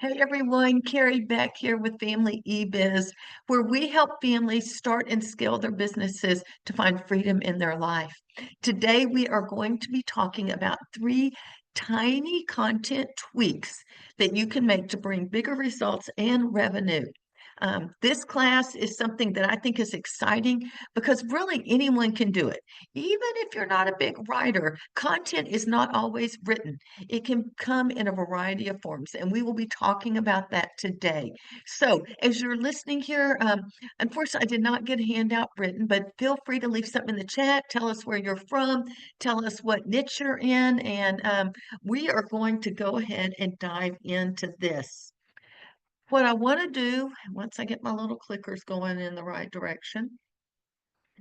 Hey everyone, Carrie Beck here with Family eBiz, where we help families start and scale their businesses to find freedom in their life. Today, we are going to be talking about three tiny content tweaks that you can make to bring bigger results and revenue. This class is something that I think is exciting because really anyone can do it. Even if you're not a big writer, content is not always written. It can come in a variety of forms, and we will be talking about that today. So, as you're listening here, unfortunately, I did not get a handout written, but feel free to leave something in the chat. Tell us where you're from, tell us what niche you're in, and we are going to go ahead and dive into this. What I want to do, once I get my little clickers going in the right direction,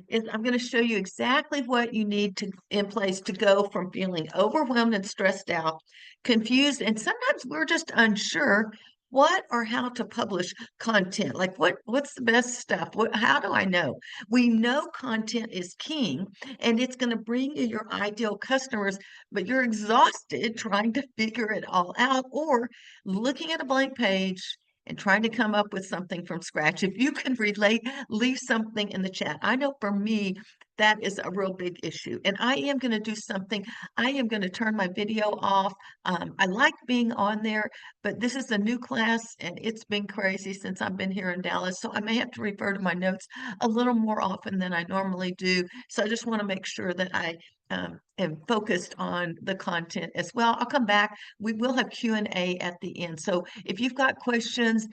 is I'm going to show you exactly what you need to in place to go from feeling overwhelmed and stressed out, confused, and sometimes we're just unsure what or how to publish content. Like what's the best stuff? How do I know? We know content is king and it's going to bring you your ideal customers, but you're exhausted trying to figure it all out or looking at a blank page and trying to come up with something from scratch. If you can relate, leave something in the chat. I know for me, that is a real big issue. And I am going to do something. I am going to turn my video off. I like being on there, but this is a new class and it's been crazy since I've been here in Dallas. So I may have to refer to my notes a little more often than I normally do. So I just want to make sure that I am focused on the content as well. I'll come back. We will have Q&A at the end. So if you've got questions,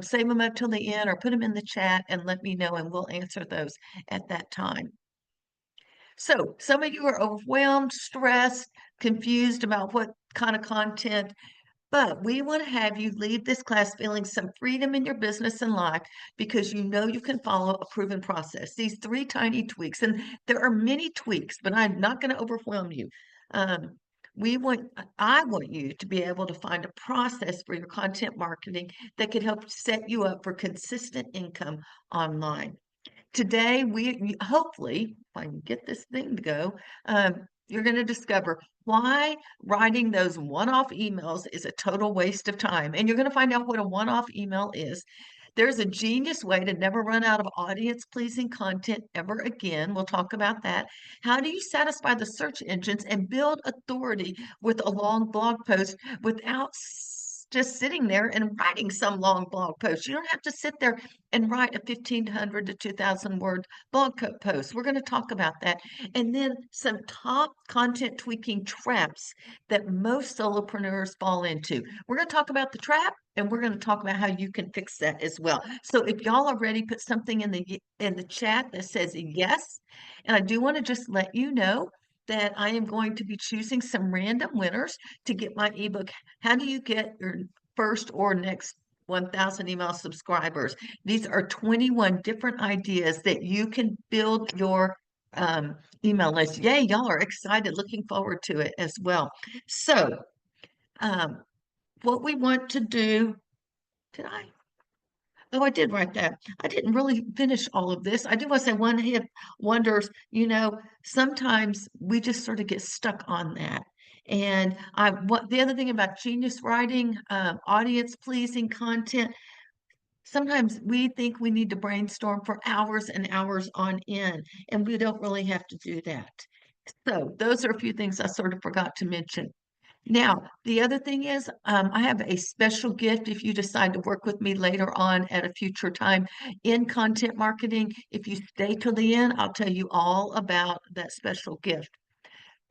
save them up till the end or put them in the chat and let me know and we'll answer those at that time. So some of you are overwhelmed, stressed, confused about what kind of content, but we want to have you leave this class feeling some freedom in your business and life because you know you can follow a proven process. These three tiny tweaks, and there are many tweaks, but I'm not going to overwhelm you. Um, we want, I want you to be able to find a process for your content marketing that could help set you up for consistent income online. Today, hopefully, if I can get this thing to go, you're going to discover why writing those one-off emails is a total waste of time. And you're going to find out what a one-off email is. There's a genius way to never run out of audience-pleasing content ever again. We'll talk about that. How do you satisfy the search engines and build authority with a long blog post without just sitting there and writing some long blog post? You don't have to sit there and write a 1,500 to 2,000 word blog post. We're going to talk about that. And then some top content tweaking traps that most solopreneurs fall into. We're going to talk about the trap and we're going to talk about how you can fix that as well. So if y'all are ready, put something in the chat that says yes. And I do want to just let you know that I am going to be choosing some random winners to get my ebook, How Do You Get Your First or Next 1,000 Email Subscribers. These are 21 different ideas that you can build your email list. Yay, y'all are excited, looking forward to it as well. So, um, what we want to do, did I? Oh, I did write that. I didn't really finish all of this. I do want to say one hit wonders, sometimes we just sort of get stuck on that. And what the other thing about genius writing, audience pleasing content, sometimes we think we need to brainstorm for hours and hours on end, and we don't really have to do that. So those are a few things I sort of forgot to mention. Now, the other thing is, I have a special gift if you decide to work with me later on at a future time in content marketing. If you stay till the end, I'll tell you all about that special gift.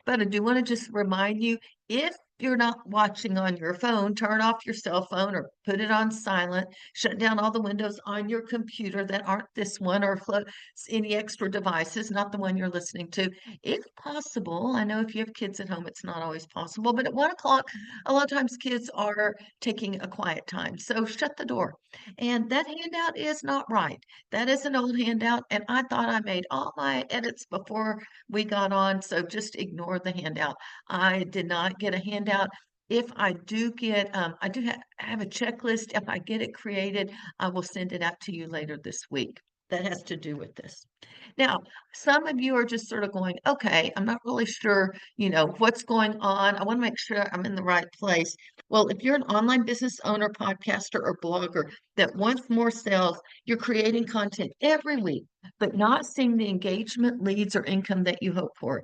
But I do want to just remind you, if you're not watching on your phone, turn off your cell phone or put it on silent, shut down all the windows on your computer that aren't this one or close any extra devices, not the one you're listening to. If possible, I know if you have kids at home, it's not always possible, but at 1 o'clock, a lot of times kids are taking a quiet time. So shut the door. And that handout is not right. That is an old handout, and I thought I made all my edits before we got on, so just ignore the handout. I did not get a handout. If I do get, I have a checklist. If I get it created, I will send it out to you later this week. that has to do with this. Now, some of you are just sort of going, okay, I'm not really sure, what's going on. I want to make sure I'm in the right place. Well, if you're an online business owner, podcaster, or blogger that wants more sales, you're creating content every week, but not seeing the engagement, leads, or income that you hope for.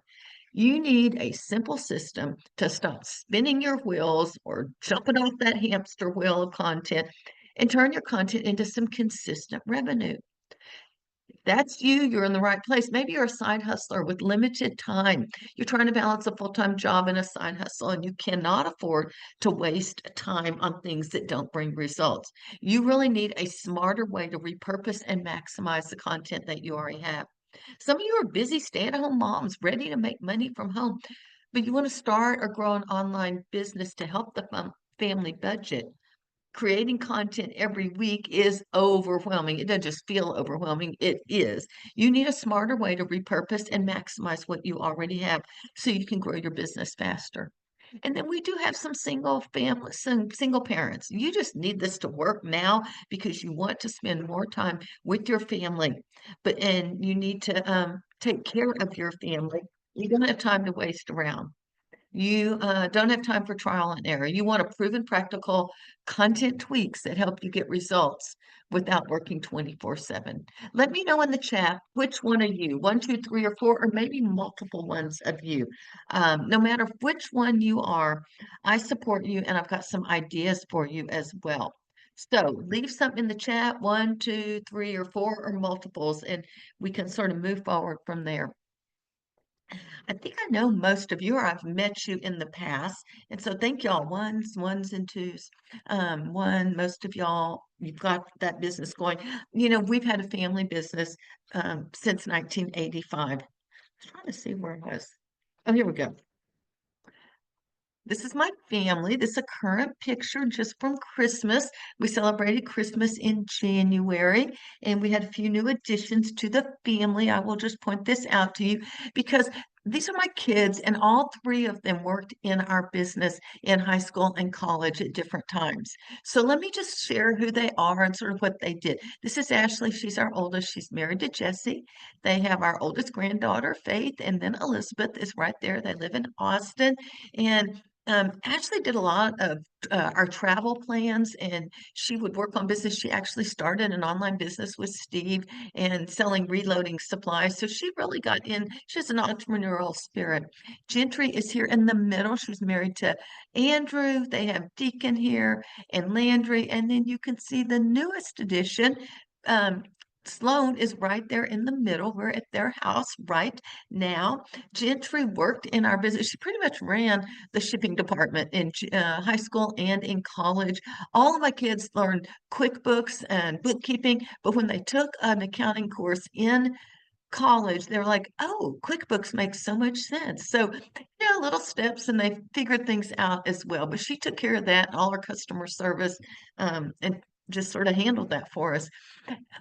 You need a simple system to stop spinning your wheels or jumping off that hamster wheel of content and turn your content into some consistent revenue. That's you. You're in the right place. Maybe you're a side hustler with limited time. You're trying to balance a full-time job and a side hustle, and you cannot afford to waste time on things that don't bring results. You really need a smarter way to repurpose and maximize the content that you already have. Some of you are busy stay-at-home moms ready to make money from home, but you want to start or grow an online business to help the family budget. Creating content every week is overwhelming. It doesn't just feel overwhelming, it is. You need a smarter way to repurpose and maximize what you already have so you can grow your business faster. And then we do have some single families, some single parents. You just need this to work now because you want to spend more time with your family, and you need to take care of your family. You don't have time to waste around. You don't have time for trial and error. You want a proven practical content tweaks that help you get results without working 24/7. Let me know in the chat which one are you, one, two, three, or four, or maybe multiple ones of you. No matter which one you are, I support you and I've got some ideas for you as well. So leave something in the chat, one, two, three, or four, or multiples, and we can sort of move forward from there. I think I know most of you, or I've met you in the past. And so thank y'all, ones and twos. Most of y'all, you've got that business going. We've had a family business since 1985. I'm trying to see where it was. Oh, here we go. This is my family. This is a current picture just from Christmas. We celebrated Christmas in January, and we had a few new additions to the family. I will just point this out to you because these are my kids, and all three of them worked in our business in high school and college at different times. So let me just share who they are and sort of what they did. This is Ashley. She's our oldest. She's married to Jesse. They have our oldest granddaughter, Faith, and then Elizabeth is right there. They live in Austin. And Ashley did a lot of our travel plans, and she would work on business. She actually started an online business with Steve and selling reloading supplies. So she really got in. She has an entrepreneurial spirit. Gentry is here in the middle. She's married to Andrew. They have Deacon here and Landry. And then you can see the newest addition. Um, Sloan is right there in the middle. We're at their house right now. Gentry worked in our business. She pretty much ran the shipping department in high school and in college. All of my kids learned QuickBooks and bookkeeping, but when they took an accounting course in college, they were like, oh, QuickBooks makes so much sense. So, little steps, and they figured things out as well. But she took care of that, all our customer service, and just sort of handled that for us.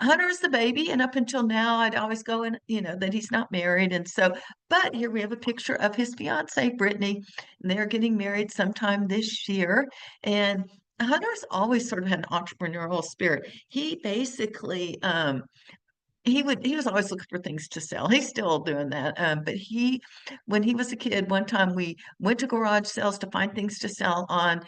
Hunter's the baby, and up until now, I'd always go and that he's not married, and so. But here we have a picture of his fiancee, Brittany, and they're getting married sometime this year. And Hunter's always sort of had an entrepreneurial spirit. He basically he was always looking for things to sell. He's still doing that. But when he was a kid, one time we went to garage sales to find things to sell on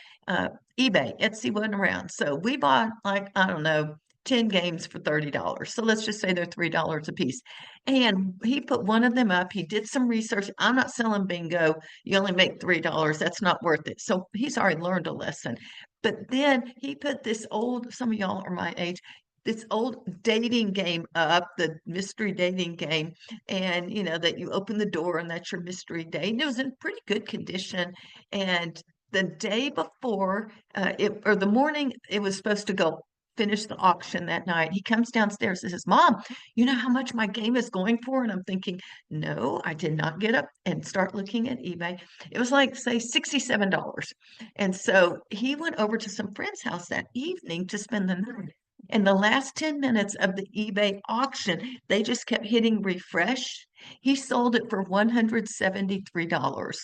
eBay. Etsy wasn't around. So we bought, like, I don't know, 10 games for $30. So let's just say they're $3 a piece. And he put one of them up. He did some research. I'm not selling bingo. You only make $3. That's not worth it. So he's already learned a lesson. But then he put this old, some of y'all are my age, this old dating game up, the mystery dating game, and that you open the door and that's your mystery date. And it was in pretty good condition. And the day before, or the morning it was supposed to go finish the auction that night, he comes downstairs and says, Mom, you know how much my game is going for? And I'm thinking, no, I did not get up and start looking at eBay. It was like, say, $67. And so he went over to some friend's house that evening to spend the night. In the last 10 minutes of the eBay auction, they just kept hitting refresh. He sold it for $173.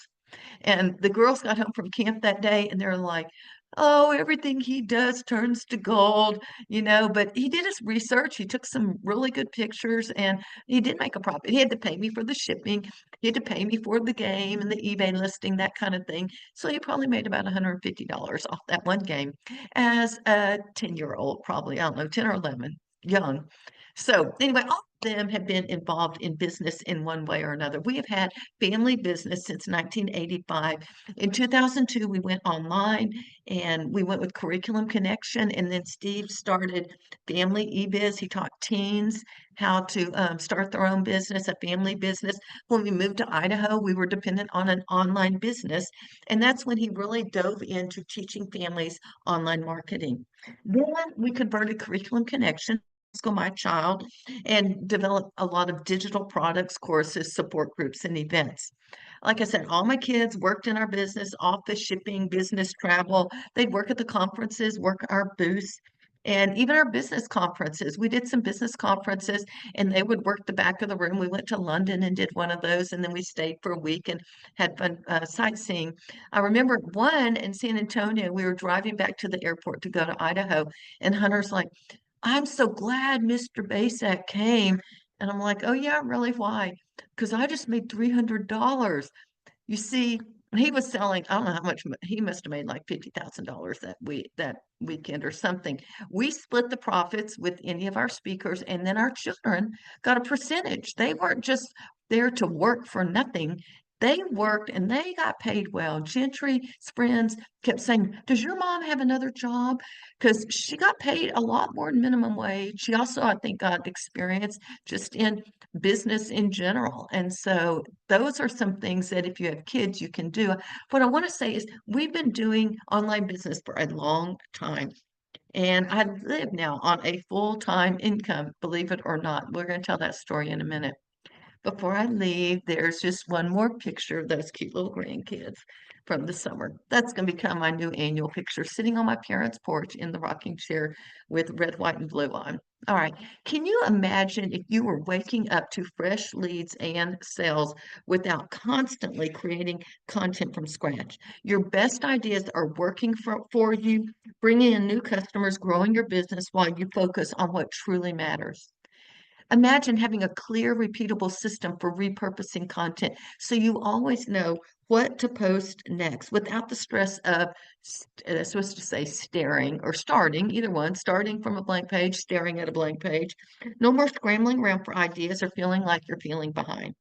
And the girls got home from camp that day and they're like, oh, everything he does turns to gold, but he did his research. He took some really good pictures and he did make a profit. He had to pay me for the shipping. He had to pay me for the game and the eBay listing, that kind of thing. So he probably made about $150 off that one game as a 10-year-old, probably, I don't know, 10 or 11, young. So anyway, all of them have been involved in business in one way or another. We have had family business since 1985. In 2002, we went online and we went with Curriculum Connection. And then Steve started Family eBiz. He taught teens how to start their own business, a family business. When we moved to Idaho, we were dependent on an online business. And that's when he really dove into teaching families online marketing. Then we converted Curriculum Connection, school my child, and developed a lot of digital products, courses, support groups, and events. Like I said, all my kids worked in our business, office shipping, business travel. They'd work at the conferences, work our booths, and even our business conferences. We did some business conferences and they would work the back of the room. We went to London and did one of those, and then we stayed for a week and had fun sightseeing. I remember one in San Antonio, we were driving back to the airport to go to Idaho, and Hunter's like, I'm so glad Mr. Basak came. And I'm like, oh yeah, really? Why? Because I just made $300. You see, he was selling, I don't know how much, he must have made like $50,000 that weekend or something. We split the profits with any of our speakers, and then our children got a percentage. They weren't just there to work for nothing. They worked and they got paid well. Gentry's friends kept saying, does your mom have another job? Because she got paid a lot more than minimum wage. She also, I think, got experience just in business in general. And so those are some things that if you have kids, you can do. What I want to say is we've been doing online business for a long time. And I live now on a full-time income, believe it or not. We're going to tell that story in a minute. Before I leave, there's just one more picture of those cute little grandkids from the summer. That's going to become my new annual picture, sitting on my parents' porch in the rocking chair with red, white, and blue on. All right. Can you imagine if you were waking up to fresh leads and sales without constantly creating content from scratch? Your best ideas are working for you, bringing in new customers, growing your business while you focus on what truly matters. Imagine having a clear, repeatable system for repurposing content so you always know what to post next without the stress of, supposed to say staring or starting, either one, starting from a blank page, staring at a blank page. No more scrambling around for ideas or feeling like you're feeling behind.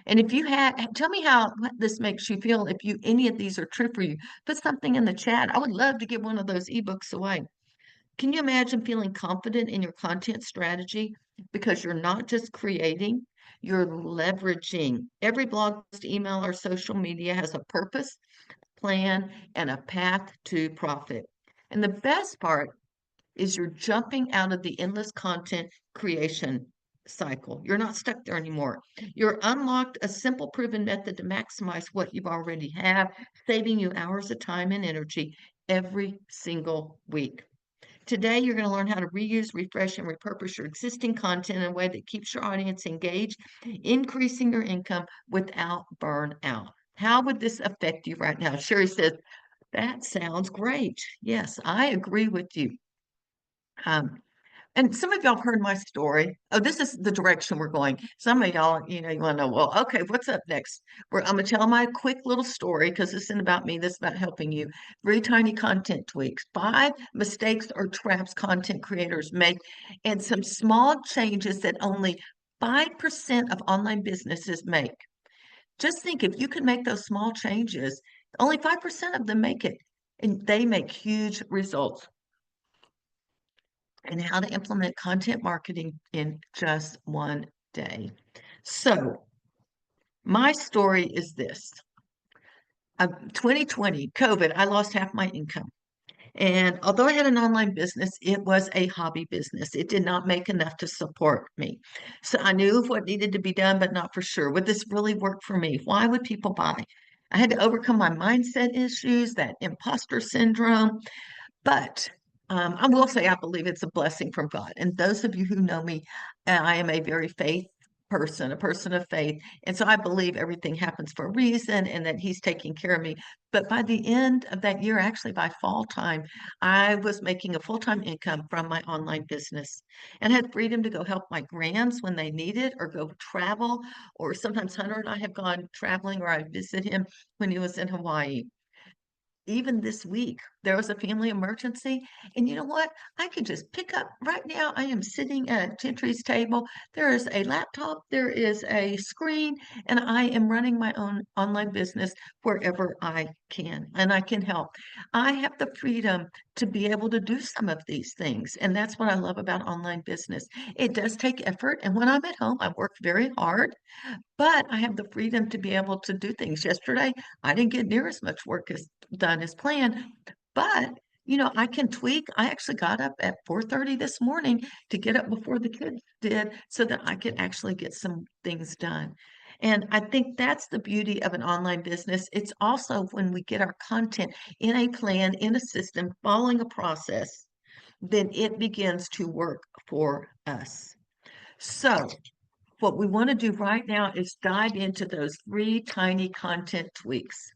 And if you had, tell me how what this makes you feel if you any of these are true for you. Put something in the chat. I would love to give one of those ebooks away. Can you imagine feeling confident in your content strategy because you're not just creating, you're leveraging. Every blog post, email, or social media has a purpose, plan, and a path to profit. And the best part is you're jumping out of the endless content creation cycle. You're not stuck there anymore. You're unlocked a simple proven method to maximize what you've already have, saving you hours of time and energy every single week. Today, you're going to learn how to reuse, refresh, and repurpose your existing content in a way that keeps your audience engaged, increasing your income without burnout. How would this affect you right now? Sherry says, that sounds great. Yes, I agree with you. And some of y'all have heard my story. Oh, this is the direction we're going. Some of y'all, you want to know, well, okay, what's up next? I'm going to tell my quick little story because this isn't about me. This is about helping you. Three tiny content tweaks, 5 mistakes or traps content creators make, and some small changes that only 5% of online businesses make. Just think if you could make those small changes, only 5% of them make it, and they make huge results, and how to implement content marketing in just one day. So, my story is this. 2020, COVID, I lost half my income. And although I had an online business, it was a hobby business. It did not make enough to support me. So I knew what needed to be done, but not for sure. Would this really work for me? Why would people buy? I had to overcome my mindset issues, that imposter syndrome, but I will say I believe it's a blessing from God. And those of you who know me, I am a very person, a person of faith. And so I believe everything happens for a reason and that he's taking care of me. But by the end of that year, actually by fall time, I was making a full-time income from my online business and had freedom to go help my grands when they needed or go travel. Or sometimes Hunter and I have gone traveling or I visit him when he was in Hawaii. Even this week, there was a family emergency. And you know what? I could just pick up right now. I am sitting at Gentry's table. There is a laptop, there is a screen, and I am running my own online business wherever I can, and I can help. I have the freedom to be able to do some of these things. And that's what I love about online business. It does take effort. And when I'm at home, I work very hard. But I have the freedom to be able to do things. Yesterday, I didn't get near as much work as done as planned, but I can tweak. I actually got up at 4:30 this morning to get up before the kids did so that I could actually get some things done. And I think that's the beauty of an online business. It's also when we get our content in a plan, in a system, following a process, then it begins to work for us. So what we want to do right now is dive into those 3 tiny content tweaks.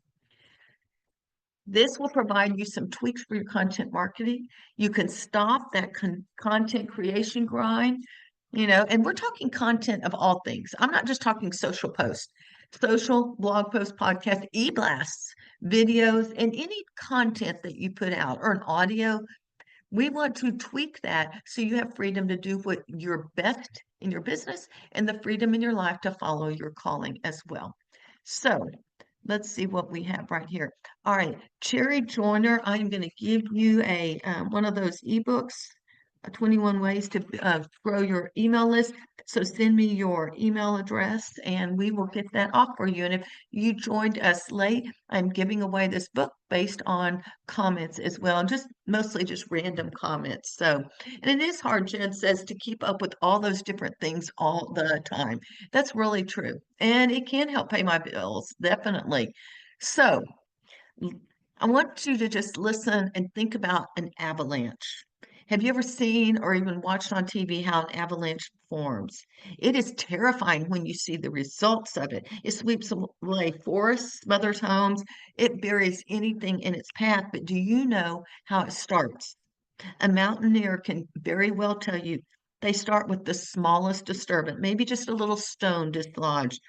This will provide you some tweaks for your content marketing. You can stop that content creation grind, and we're talking content of all things. I'm not just talking social posts, social, blog posts, podcast, e-blasts, videos, and any content that you put out or an audio. We want to tweak that so you have freedom to do what you're best in your business and the freedom in your life to follow your calling as well. So let's see what we have right here. All right, Cherry Joyner, I'm going to give you a one of those ebooks, 21 ways to grow your email list. So send me your email address and we will get that off for you. And if you joined us late, I'm giving away this book based on comments as well, just mostly just random comments. So, and it is hard, Jen says, to keep up with all those different things all the time. That's really true. And it can help pay my bills, definitely. So, I want you to just listen and think about an avalanche. Have you ever seen or even watched on TV how an avalanche forms? It is terrifying when you see the results of it. It sweeps away forests, smothers homes, it buries anything in its path. But do you know how it starts? A mountaineer can very well tell you they start with the smallest disturbance, maybe just a little stone dislodged,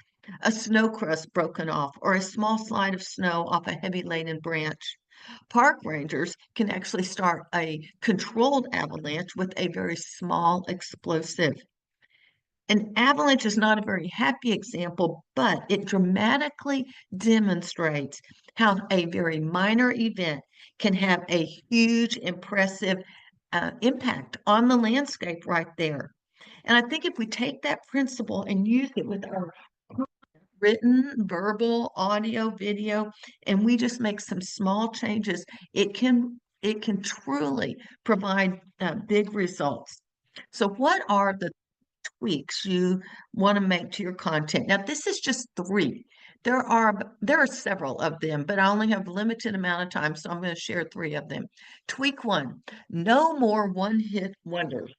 a snow crust broken off, or a small slide of snow off a heavy laden branch. Park rangers can actually start a controlled avalanche with a very small explosive. An avalanche is not a very happy example, but it dramatically demonstrates how a very minor event can have a huge, impressive impact on the landscape right there. And I think if we take that principle and use it with our written, verbal, audio, video, and we just make some small changes, it can truly provide big results. So, what are the tweaks you want to make to your content? Now, this is just 3. There are several of them, but I only have limited amount of time, so I'm going to share 3 of them. Tweak 1, no more one-hit wonders.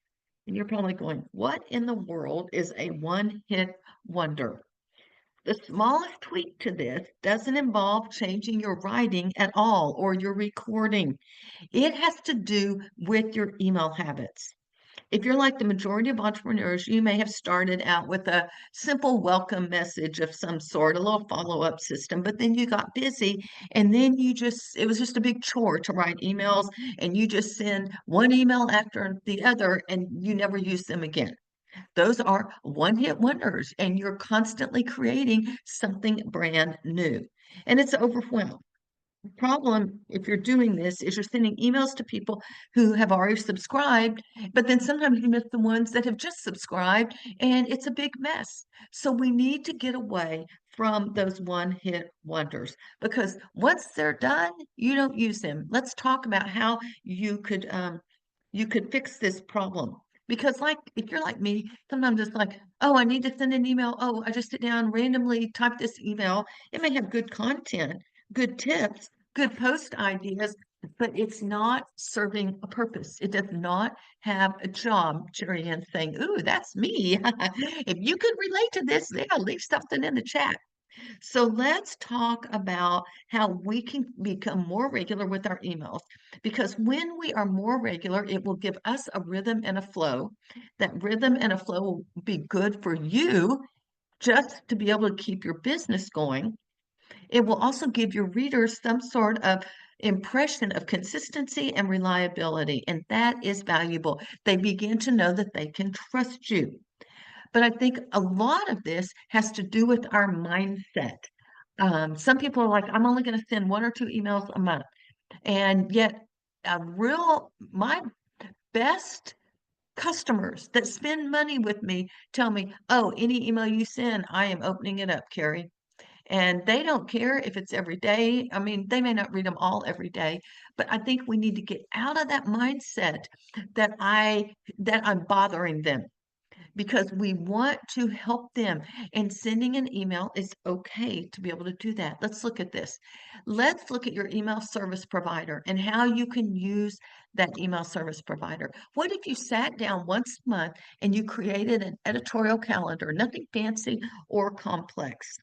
And you're probably going, what in the world is a one-hit wonder? The smallest tweak to this doesn't involve changing your writing at all or your recording. It has to do with your email habits. If you're like the majority of entrepreneurs, you may have started out with a simple welcome message of some sort, a little follow-up system, but then you got busy and then it was just a big chore to write emails and you just send one email after the other and you never use them again. Those are one-hit wonders and you're constantly creating something brand new and it's overwhelmed. Problem if you're doing this is you're sending emails to people who have already subscribed, but then sometimes you miss the ones that have just subscribed and it's a big mess. So we need to get away from those one-hit wonders because once they're done, you don't use them. Let's talk about how you could fix this problem. Because like if you're like me, sometimes it's like, oh, I need to send an email. Oh, I just sit down, randomly type this email. It may have good content, good tips, good post ideas, but it's not serving a purpose. It does not have a job. Jerry Ann saying, "Ooh, that's me." If you could relate to this, yeah, leave something in the chat. So let's talk about how we can become more regular with our emails. Because when we are more regular, it will give us a rhythm and a flow. That rhythm and a flow will be good for you just to be able to keep your business going. It will also give your readers some sort of impression of consistency and reliability, and that is valuable. They begin to know that they can trust you. But I think a lot of this has to do with our mindset. Some people are like, I'm only going to send 1 or 2 emails a month. And yet, my best customers that spend money with me tell me, oh, any email you send, I am opening it up, Carrie. And they don't care if it's every day. I mean, they may not read them all every day, but I think we need to get out of that mindset that I'm bothering them because we want to help them. And sending an email is okay to be able to do that. Let's look at this. Let's look at your email service provider and how you can use that email service provider. What if you sat down once a month and you created an editorial calendar, nothing fancy or complex?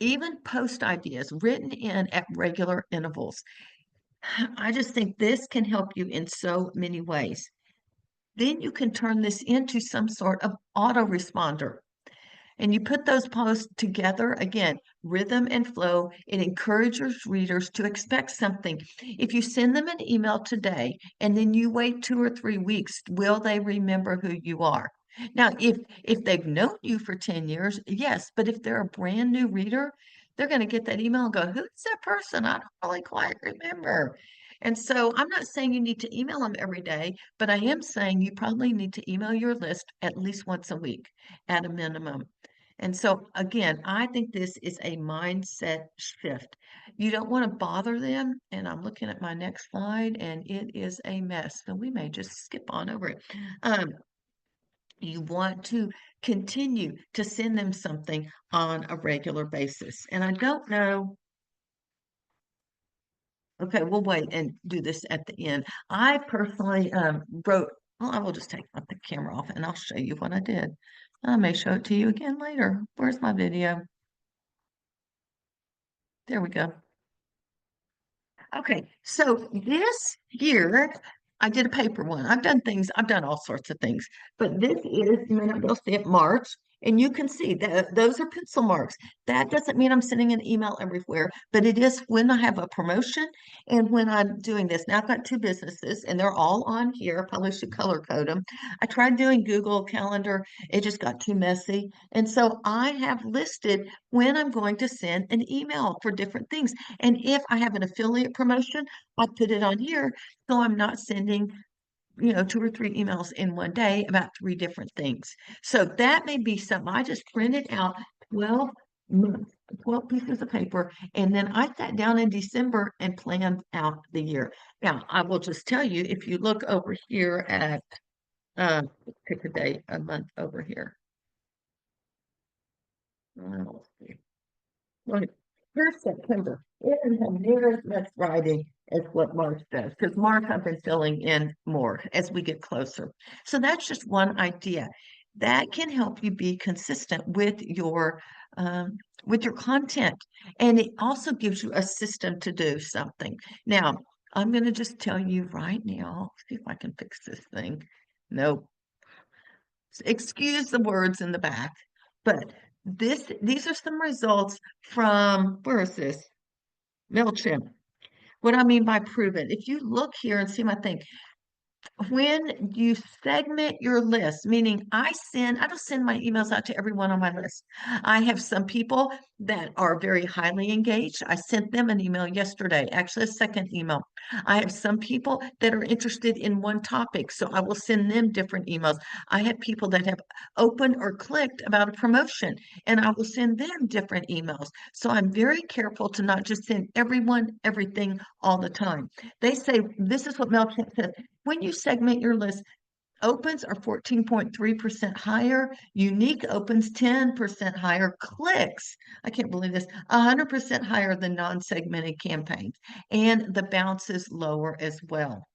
Even post ideas written in at regular intervals. I just think this can help you in so many ways. Then you can turn this into some sort of autoresponder. And you put those posts together, again, rhythm and flow, it encourages readers to expect something. If you send them an email today and then you wait 2 or 3 weeks, will they remember who you are? Now, if they've known you for 10 years, yes, but if they're a brand new reader, they're going to get that email and go, who's that person? I don't really quite remember. And so I'm not saying you need to email them every day, but I am saying you probably need to email your list at least once a week at a minimum. And so, again, I think this is a mindset shift. You don't want to bother them. And I'm looking at my next slide, and it is a mess. So we may just skip on over it. You want to continue to send them something on a regular basis. And I don't know. Okay, we'll wait and do this at the end. I personally wrote, well, I will just take the camera off and I'll show you what I did. I may show it to you again later. Where's my video? There we go. Okay, so this year I did a paper one. I've done all sorts of things, but this is, you may not be able to see it, March, and you can see that those are pencil marks. That doesn't mean I'm sending an email everywhere, but it is when I have a promotion and when I'm doing this. Now I've got 2 businesses and they're all on here. I probably should color code them. I tried doing Google Calendar, it just got too messy. And so I have listed when I'm going to send an email for different things. And if I have an affiliate promotion, I put it on here so I'm not sending, 2 or 3 emails in one day about 3 different things. So that may be something I just printed out 12 months, 12 pieces of paper, and then I sat down in December and planned out the year. Now, I will just tell you, if you look over here at, pick a day, a month over here. Let's see. Well, here's September. It doesn't have near as much writing as what March does, because March I've been filling in more as we get closer. So that's just one idea that can help you be consistent with your content, and it also gives you a system to do something. Now, I'm going to just tell you right now. See if I can fix this thing. Nope. Excuse the words in the back, but these are some results from, where is this? MailChimp. What I mean by proven, if you look here and see my thing, when you segment your list, meaning I don't send my emails out to everyone on my list. I have some people that are very highly engaged. I sent them an email yesterday, actually a second email. I have some people that are interested in one topic, so I will send them different emails. I have people that have opened or clicked about a promotion, and I will send them different emails. So I'm very careful to not just send everyone everything all the time. They say, this is what MailChimp says. When you segment your list, Opens are 14.3% higher. Unique opens 10% higher. Clicks, I can't believe this, 100% higher than non-segmented campaigns. And the bounce is lower as well.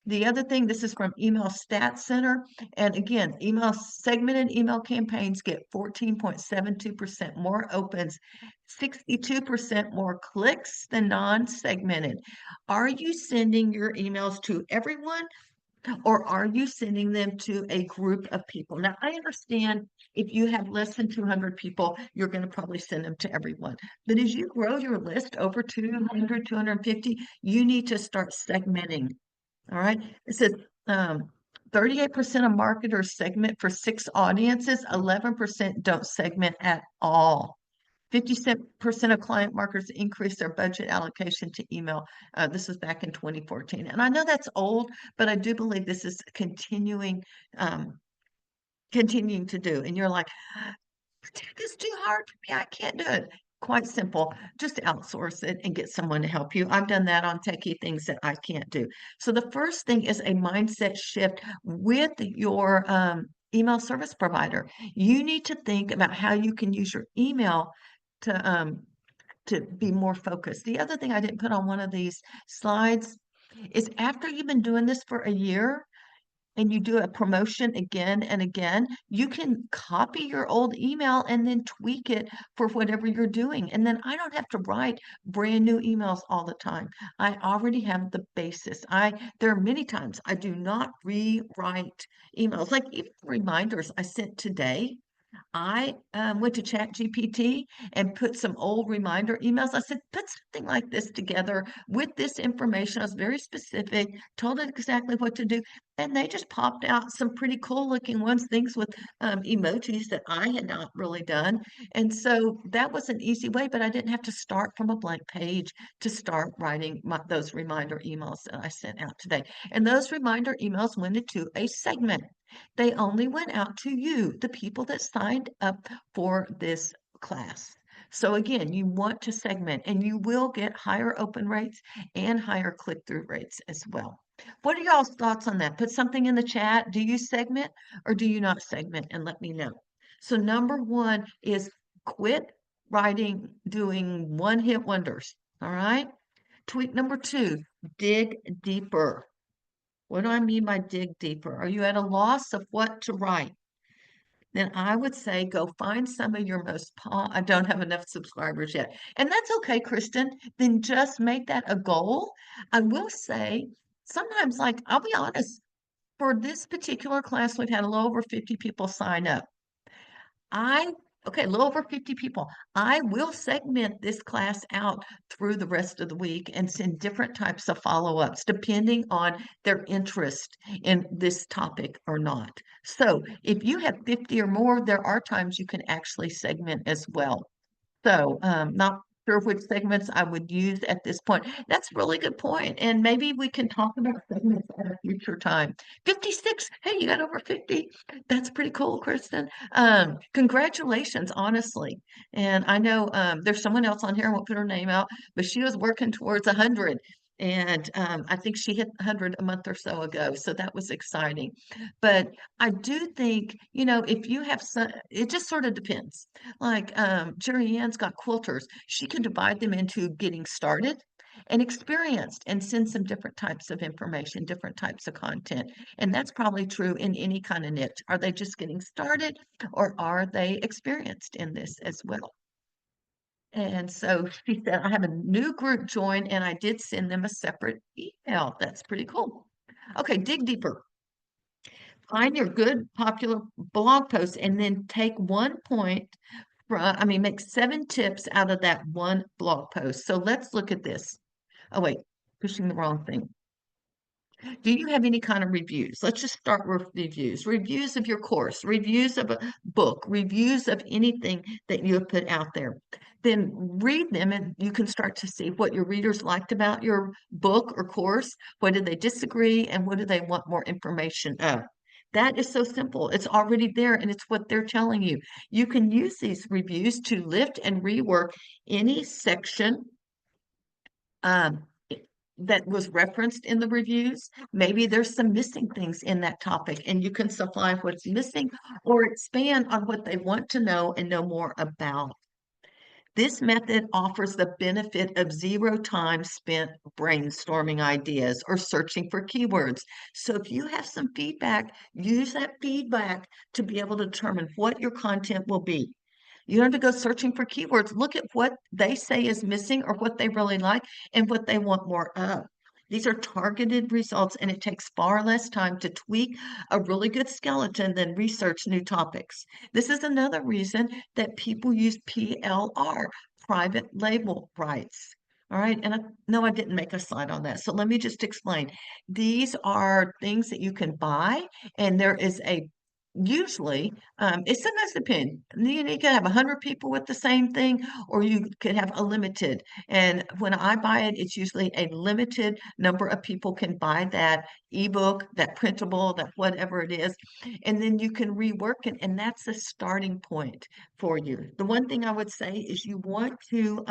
The other thing, this is from Email Stats Center. And again, segmented email campaigns get 14.72% more opens, 62% more clicks than non-segmented. Are you sending your emails to everyone, or are you sending them to a group of people? Now, I understand if you have less than 200 people, you're going to probably send them to everyone. But as you grow your list over 200, 250, you need to start segmenting. All right. It says 38% of marketers segment for 6 audiences, 11% don't segment at all. 50% of client marketers increase their budget allocation to email. This was back in 2014. And I know that's old, but I do believe this is continuing to do. And you're like, it's too hard for me. I can't do it. Quite simple. Just outsource it and get someone to help you. I've done that on techie things that I can't do. So the first thing is a mindset shift with your email service provider. You need to think about how you can use your email to be more focused. The other thing I didn't put on one of these slides is after you've been doing this for a year, and you do a promotion again and again, you can copy your old email and then tweak it for whatever you're doing. And then I don't have to write brand new emails all the time. I already have the basis. There are many times I do not rewrite emails, like even reminders I sent today. I went to ChatGPT and put some old reminder emails. I said, put something like this together with this information. I was very specific, told it exactly what to do. And they just popped out some pretty cool looking ones, things with emojis that I had not really done. And so that was an easy way, but I didn't have to start from a blank page to start writing those reminder emails that I sent out today. And those reminder emails went into a segment. They only went out to you, the people that signed up for this class. So again, you want to segment and you will get higher open rates and higher click-through rates as well. What are y'all's thoughts on that? Put something in the chat. Do you segment or do you not segment? And let me know. So number 1 is quit doing one-hit wonders. All right. Tweak number 2, dig deeper. What do I mean by dig deeper? Are you at a loss of what to write? Then I would say go find some of your I don't have enough subscribers yet. And that's okay, Kristen. Then just make that a goal. I will say sometimes, like, I'll be honest, for this particular class, we've had a little over 50 people sign up. Okay, a little over 50 people. I will segment this class out through the rest of the week and send different types of follow-ups depending on their interest in this topic or not. So if you have 50 or more, there are times you can actually segment as well. So not sure which segments I would use at this point. That's a really good point. And maybe we can talk about segments at a future time. 56. Hey, you got over 50. That's pretty cool, Kristen. Congratulations, honestly. And I know there's someone else on here, I won't put her name out, but she was working towards 100. And I think she hit 100 a month or so ago. So that was exciting. But I do think, if you have some, it just sort of depends. Like Jerry Ann's got quilters. She can divide them into getting started and experienced and send some different types of information, different types of content. And that's probably true in any kind of niche. Are they just getting started or are they experienced in this as well? And so she said, I have a new group join and I did send them a separate email. That's pretty cool. Okay, dig deeper. Find your good popular blog post and then take 1 point make 7 tips out of that one blog post. So let's look at this. Oh, wait, pushing the wrong thing. Do you have any kind of reviews? Let's just start with reviews. Reviews of your course, reviews of a book, reviews of anything that you have put out there. Then read them and you can start to see what your readers liked about your book or course. What did they disagree and what do they want more information of? That is so simple. It's already there and it's what they're telling you. You can use these reviews to lift and rework any section um, that was referenced in the reviews. Maybe there's some missing things in that topic, and you can supply what's missing or expand on what they want to know and know more about. This method offers the benefit of zero time spent brainstorming ideas or searching for keywords. So if you have some feedback, use that feedback to be able to determine what your content will be. You don't have to go searching for keywords. Look at what they say is missing or what they really like and what they want more of. These are targeted results, and it takes far less time to tweak a really good skeleton than research new topics. This is another reason that people use PLR, private label rights. All right, and no, I didn't make a slide on that. So let me just explain. These are things that you can buy, and there is a usually it sometimes depends. You can have 100 people with the same thing, or you could have a limited. And when I buy it, it's usually a limited number of people can buy that ebook, that printable, that whatever it is, and then you can rework it, and that's a starting point for you. The one thing I would say is you want to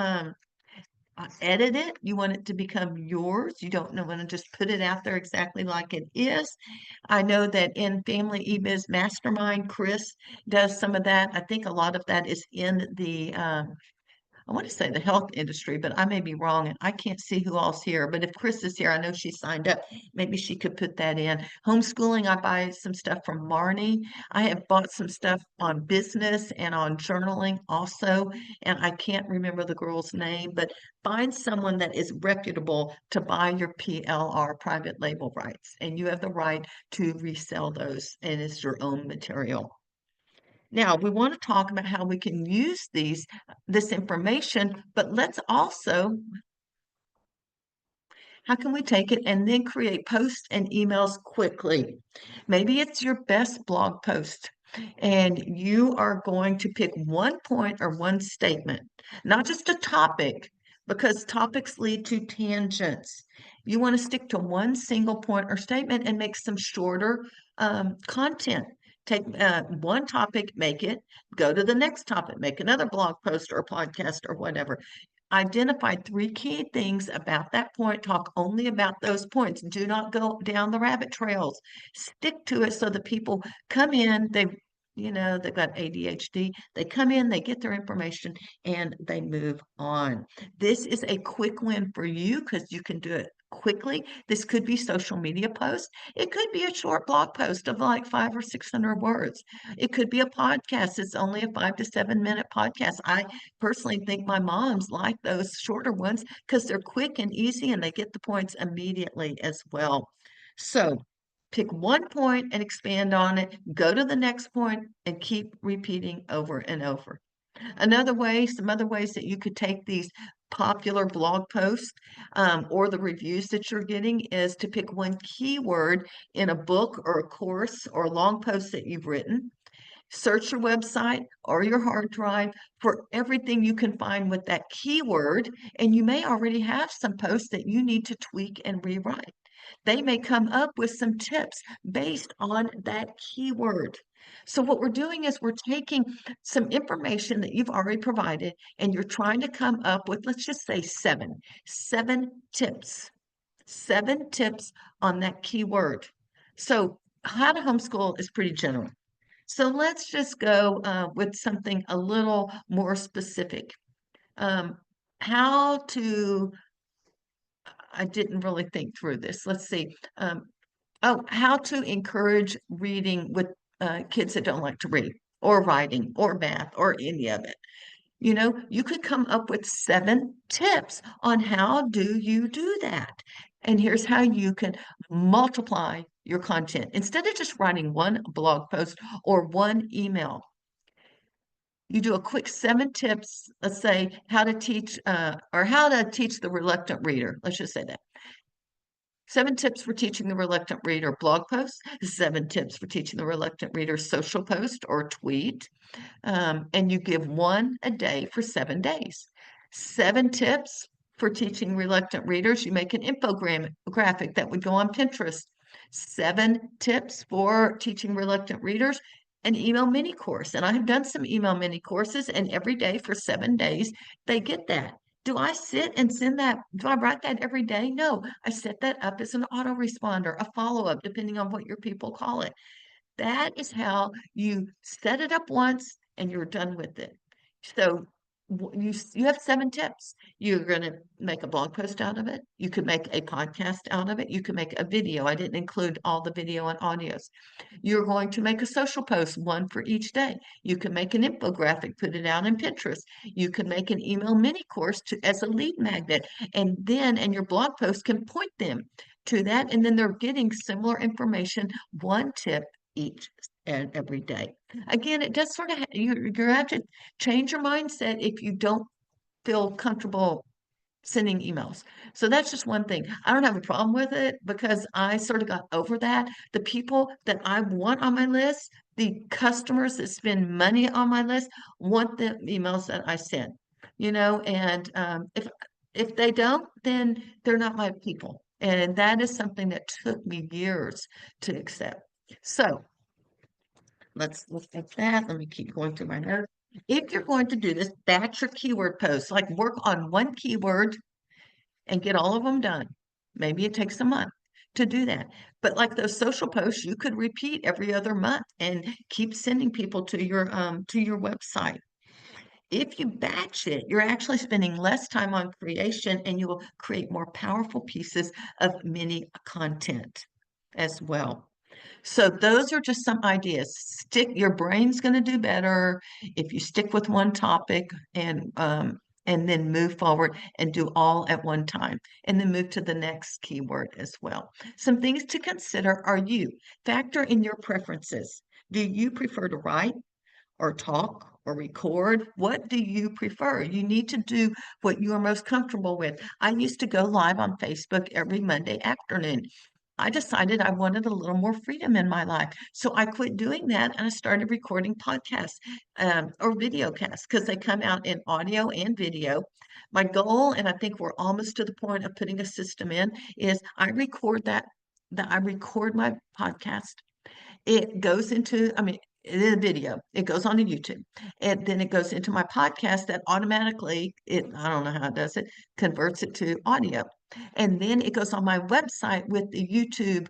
edit it. You want it to become yours. You don't want to just put it out there exactly like it is. I know that in Family eBiz Mastermind, Chris does some of that. I think a lot of that is in the I want to say the health industry, but I may be wrong and I can't see who else here. But if Chris is here, I know she signed up. Maybe she could put that in. Homeschooling, I buy some stuff from Marnie. I have bought some stuff on business and on journaling also, and I can't remember the girl's name, but find someone that is reputable to buy your PLR, private label rights, and you have the right to resell those, and it's your own material. Now, we want to talk about how we can use this information, but let's also, how can we take it and then create posts and emails quickly? Maybe it's your best blog post and you are going to pick one point or one statement, not just a topic, because topics lead to tangents. You want to stick to one single point or statement and make some shorter content. Take one topic, make it, go to the next topic, make another blog post or podcast or whatever. Identify three key things about that point. Talk only about those points. Do not go down the rabbit trails. Stick to it so that people come in, they've got ADHD. They come in, they get their information, and they move on. This is a quick win for you because you can do it quickly. This could be social media posts. It could be a short blog post of like 500 or 600 words. It could be a podcast. It's only a 5 to 7 minute podcast. I personally think my moms like those shorter ones because they're quick and easy and they get the points immediately as well. So pick one point and expand on it, go to the next point and keep repeating over and over. Some other ways that you could take these popular blog posts or the reviews that you're getting is to pick one keyword in a book or a course or a long post that you've written. Search your website or your hard drive for everything you can find with that keyword, and you may already have some posts that you need to tweak and rewrite. They may come up with some tips based on that keyword. So what we're doing is we're taking some information that you've already provided and you're trying to come up with, let's just say seven tips, 7 tips on that keyword. So how to homeschool is pretty general. So let's just go with something a little more specific. Um, how to, I didn't really think through this. Let's see. How to encourage reading with kids that don't like to read, or writing, or math, or any of it. You could come up with 7 tips on how do you do that. And here's how you can multiply your content. Instead of just writing one blog post or one email, you do a quick 7 tips, let's say how to teach the reluctant reader. Let's just say that. 7 tips for teaching the reluctant reader blog post, 7 tips for teaching the reluctant reader social post or tweet. And you give one a day for 7 days. 7 tips for teaching reluctant readers. You make an graphic that would go on Pinterest. 7 tips for teaching reluctant readers, an email mini course. And I have done some email mini courses, and every day for 7 days, they get that. Do I sit and send that? Do I write that every day? No, I set that up as an autoresponder, a follow-up, depending on what your people call it. That is how you set it up once and you're done with it. So you have 7 tips. You're going to make a blog post out of it. You could make a podcast out of it. You could make a video. I didn't include all the video and audios. You're going to make a social post, one for each day. You can make an infographic, put it out in Pinterest. You can make an email mini course as a lead magnet, and your blog post can point them to that, and then they're getting similar information, one tip each and every day. Again, it does sort of you're going to have to change your mindset if you don't feel comfortable sending emails. So that's just one thing. I don't have a problem with it because I sort of got over that. The people that I want on my list, the customers that spend money on my list, want the emails that I send, and if they don't, then they're not my people. And that is something that took me years to accept. So let's look at that. Let me keep going through my notes. If you're going to do this, batch your keyword posts, like work on one keyword and get all of them done. Maybe it takes a month to do that. But like those social posts, you could repeat every other month and keep sending people to your website. If you batch it, you're actually spending less time on creation and you will create more powerful pieces of mini content as well. So those are just some ideas. Your brain's going to do better if you stick with one topic and then move forward and do all at one time, and then move to the next keyword as well. Some things to consider are factor in your preferences. Do you prefer to write or talk or record? What do you prefer? You need to do what you are most comfortable with. I used to go live on Facebook every Monday afternoon. I decided I wanted a little more freedom in my life. So I quit doing that and I started recording podcasts or video casts because they come out in audio and video. My goal, and I think we're almost to the point of putting a system in, is that I record my podcast. It goes into, I mean, it is a video. It goes onto YouTube. And then it goes into my podcast that automatically, I don't know how it does it, converts it to audio. And then it goes on my website with the YouTube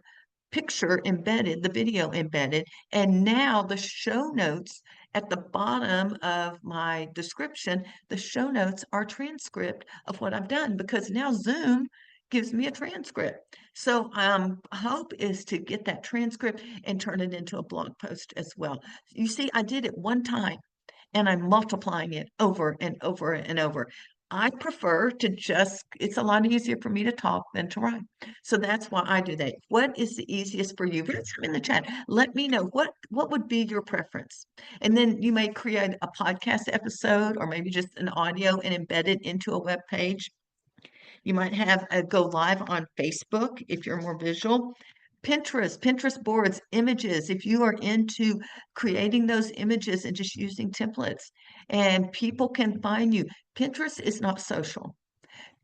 picture embedded, the video embedded. And now the show notes at the bottom of my description, the show notes are transcript of what I've done because now Zoom gives me a transcript. So hope is to get that transcript and turn it into a blog post as well. You see, I did it one time and I'm multiplying it over and over and over. I prefer to it's a lot easier for me to talk than to write. So that's why I do that. What is the easiest for you? Put some in the chat. Let me know what would be your preference. And then you may create a podcast episode or maybe just an audio and embed it into a web page. You might have a go live on Facebook if you're more visual. Pinterest boards, images, if you are into creating those images and just using templates and people can find you. Pinterest is not social.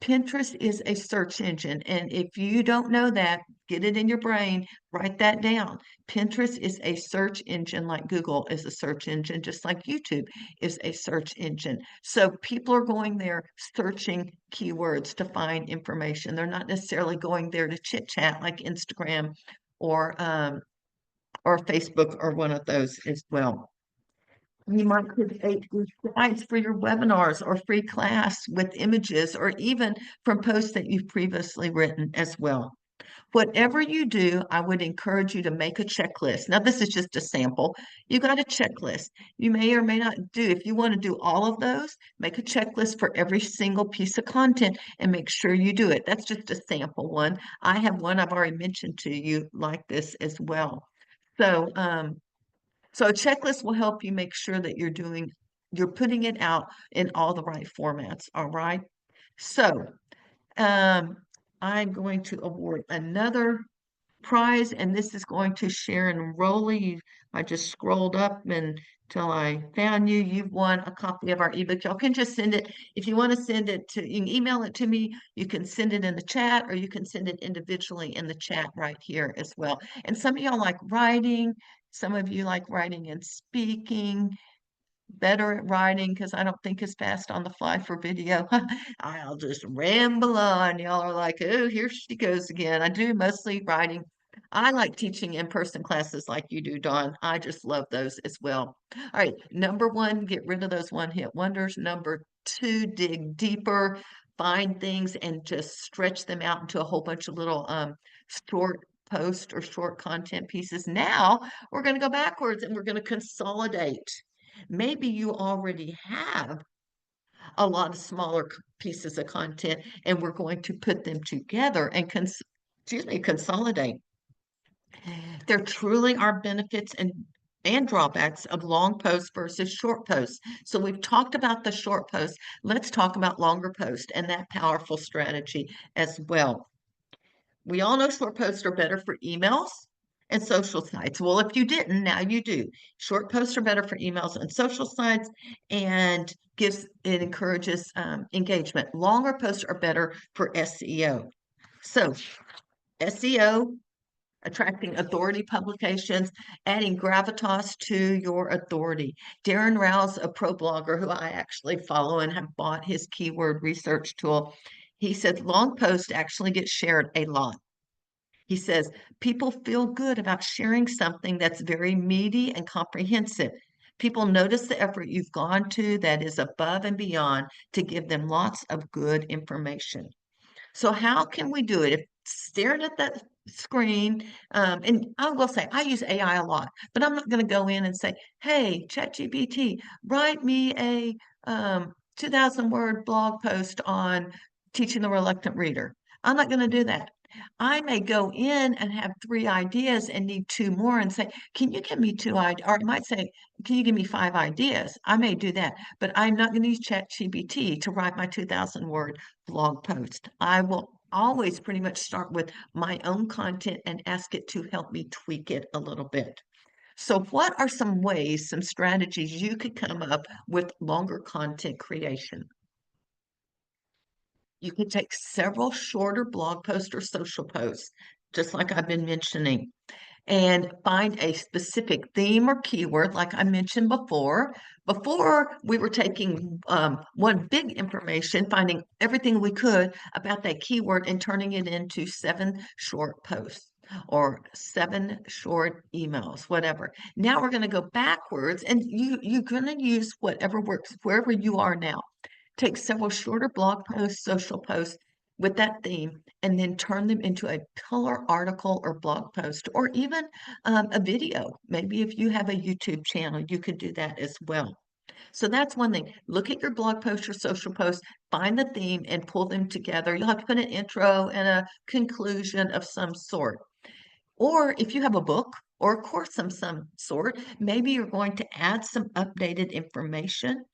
Pinterest is a search engine. And if you don't know that, get it in your brain, write that down. Pinterest is a search engine like Google is a search engine, just like YouTube is a search engine. So people are going there searching keywords to find information. They're not necessarily going there to chit chat like Instagram or Facebook or one of those as well. You might create slides for your webinars or free class with images or even from posts that you've previously written as well. Whatever you do, I would encourage you to make a checklist. Now, this is just a sample. You got a checklist. You may or may not do. If you want to do all of those, make a checklist for every single piece of content and make sure you do it. That's just a sample one. I have one I've already mentioned to you like this as well. So a checklist will help you make sure that you're putting it out in all the right formats, all right? So I'm going to award another prize, and this is going to Sharon Rowley. I just scrolled up until I found you. You've won a copy of our ebook. Y'all can just send it. If you want to send it you can email it to me. You can send it in the chat, or you can send it individually in the chat right here as well. And some of y'all like writing. Some of you like writing and speaking. better at writing because I don't think as fast on the fly for video. I'll just ramble on. Y'all are like, oh, here she goes again. I do mostly writing. I like teaching in-person classes like you do, Dawn. I just love those as well. All right, number one, get rid of those one-hit wonders. Number two, dig deeper, find things and just stretch them out into a whole bunch of little short post or short content pieces. Now we're going to go backwards and we're going to consolidate. Maybe you already have a lot of smaller pieces of content, and we're going to put them together and consolidate. There truly are benefits and drawbacks of long posts versus short posts. So we've talked about the short post. Let's talk about longer posts and that powerful strategy as well. We all know short posts are better for emails and social sites. Well, if you didn't, now you do. Short posts are better for emails and social sites and encourages engagement. Longer posts are better for SEO. So SEO, attracting authority publications, adding gravitas to your authority. Darren Rouse, a pro blogger who I actually follow and have bought his keyword research tool, he said long posts actually get shared a lot. He says, people feel good about sharing something that's very meaty and comprehensive. People notice the effort you've gone to that is above and beyond to give them lots of good information. So how can we do it? If staring at that screen, and I will say I use AI a lot, but I'm not going to go in and say, hey, ChatGPT, write me a 2,000 word blog post on teaching the reluctant reader. I'm not going to do that. I may go in and have three ideas and need two more and say, can you give me two ideas? Or I might say, can you give me five ideas? I may do that, but I'm not going to use ChatGPT to write my 2,000 word blog post. I will always pretty much start with my own content and ask it to help me tweak it a little bit. So what are some ways, some strategies you could come up with longer content creation? You can take several shorter blog posts or social posts, just like I've been mentioning, and find a specific theme or keyword, like I mentioned before. Before, we were taking one big information, finding everything we could about that keyword and turning it into 7 short posts or 7 short emails, whatever. Now we're going to go backwards, and you're going to use whatever works wherever you are now. Take several shorter blog posts, social posts with that theme, and then turn them into a pillar article or blog post, or even a video. Maybe if you have a YouTube channel, you could do that as well. So that's one thing. Look at your blog post or social post, find the theme and pull them together. You'll have to put an intro and a conclusion of some sort. Or if you have a book or a course of some sort, maybe you're going to add some updated information.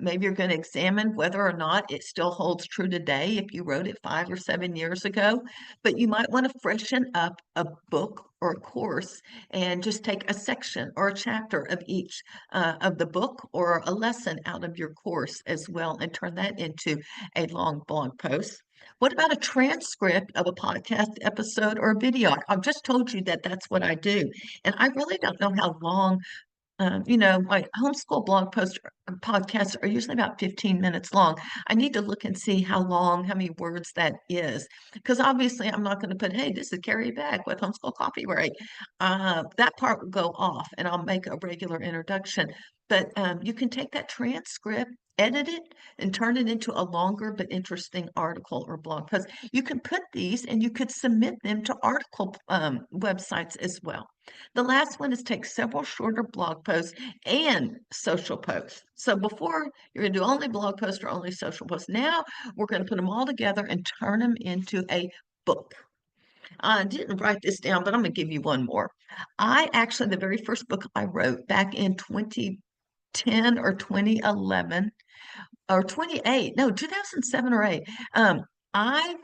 Maybe you're going to examine whether or not it still holds true today if you wrote it 5 or 7 years ago. But you might want to freshen up a book or a course and just take a section or a chapter of each of the book or a lesson out of your course as well and turn that into a long blog post. What about a transcript of a podcast episode or a video? I've just told you that that's what I do. And I really don't know how long my homeschool blog posts podcasts are usually about 15 minutes long. I need to look and see how long, how many words that is. Because obviously I'm not going to put, hey, this is Carrie Beck with Homeschool Copyright. That part will go off and I'll make a regular introduction. But you can take that transcript, edit it, and turn it into a longer but interesting article or blog post. You can put these and you could submit them to article websites as well. The last one is take several shorter blog posts and social posts. So before you're going to do only blog posts or only social posts. Now we're going to put them all together and turn them into a book. I didn't write this down, but I'm going to give you one more. The very first book I wrote back in 2010 or 2011 or 28, no, 2007 or 8. I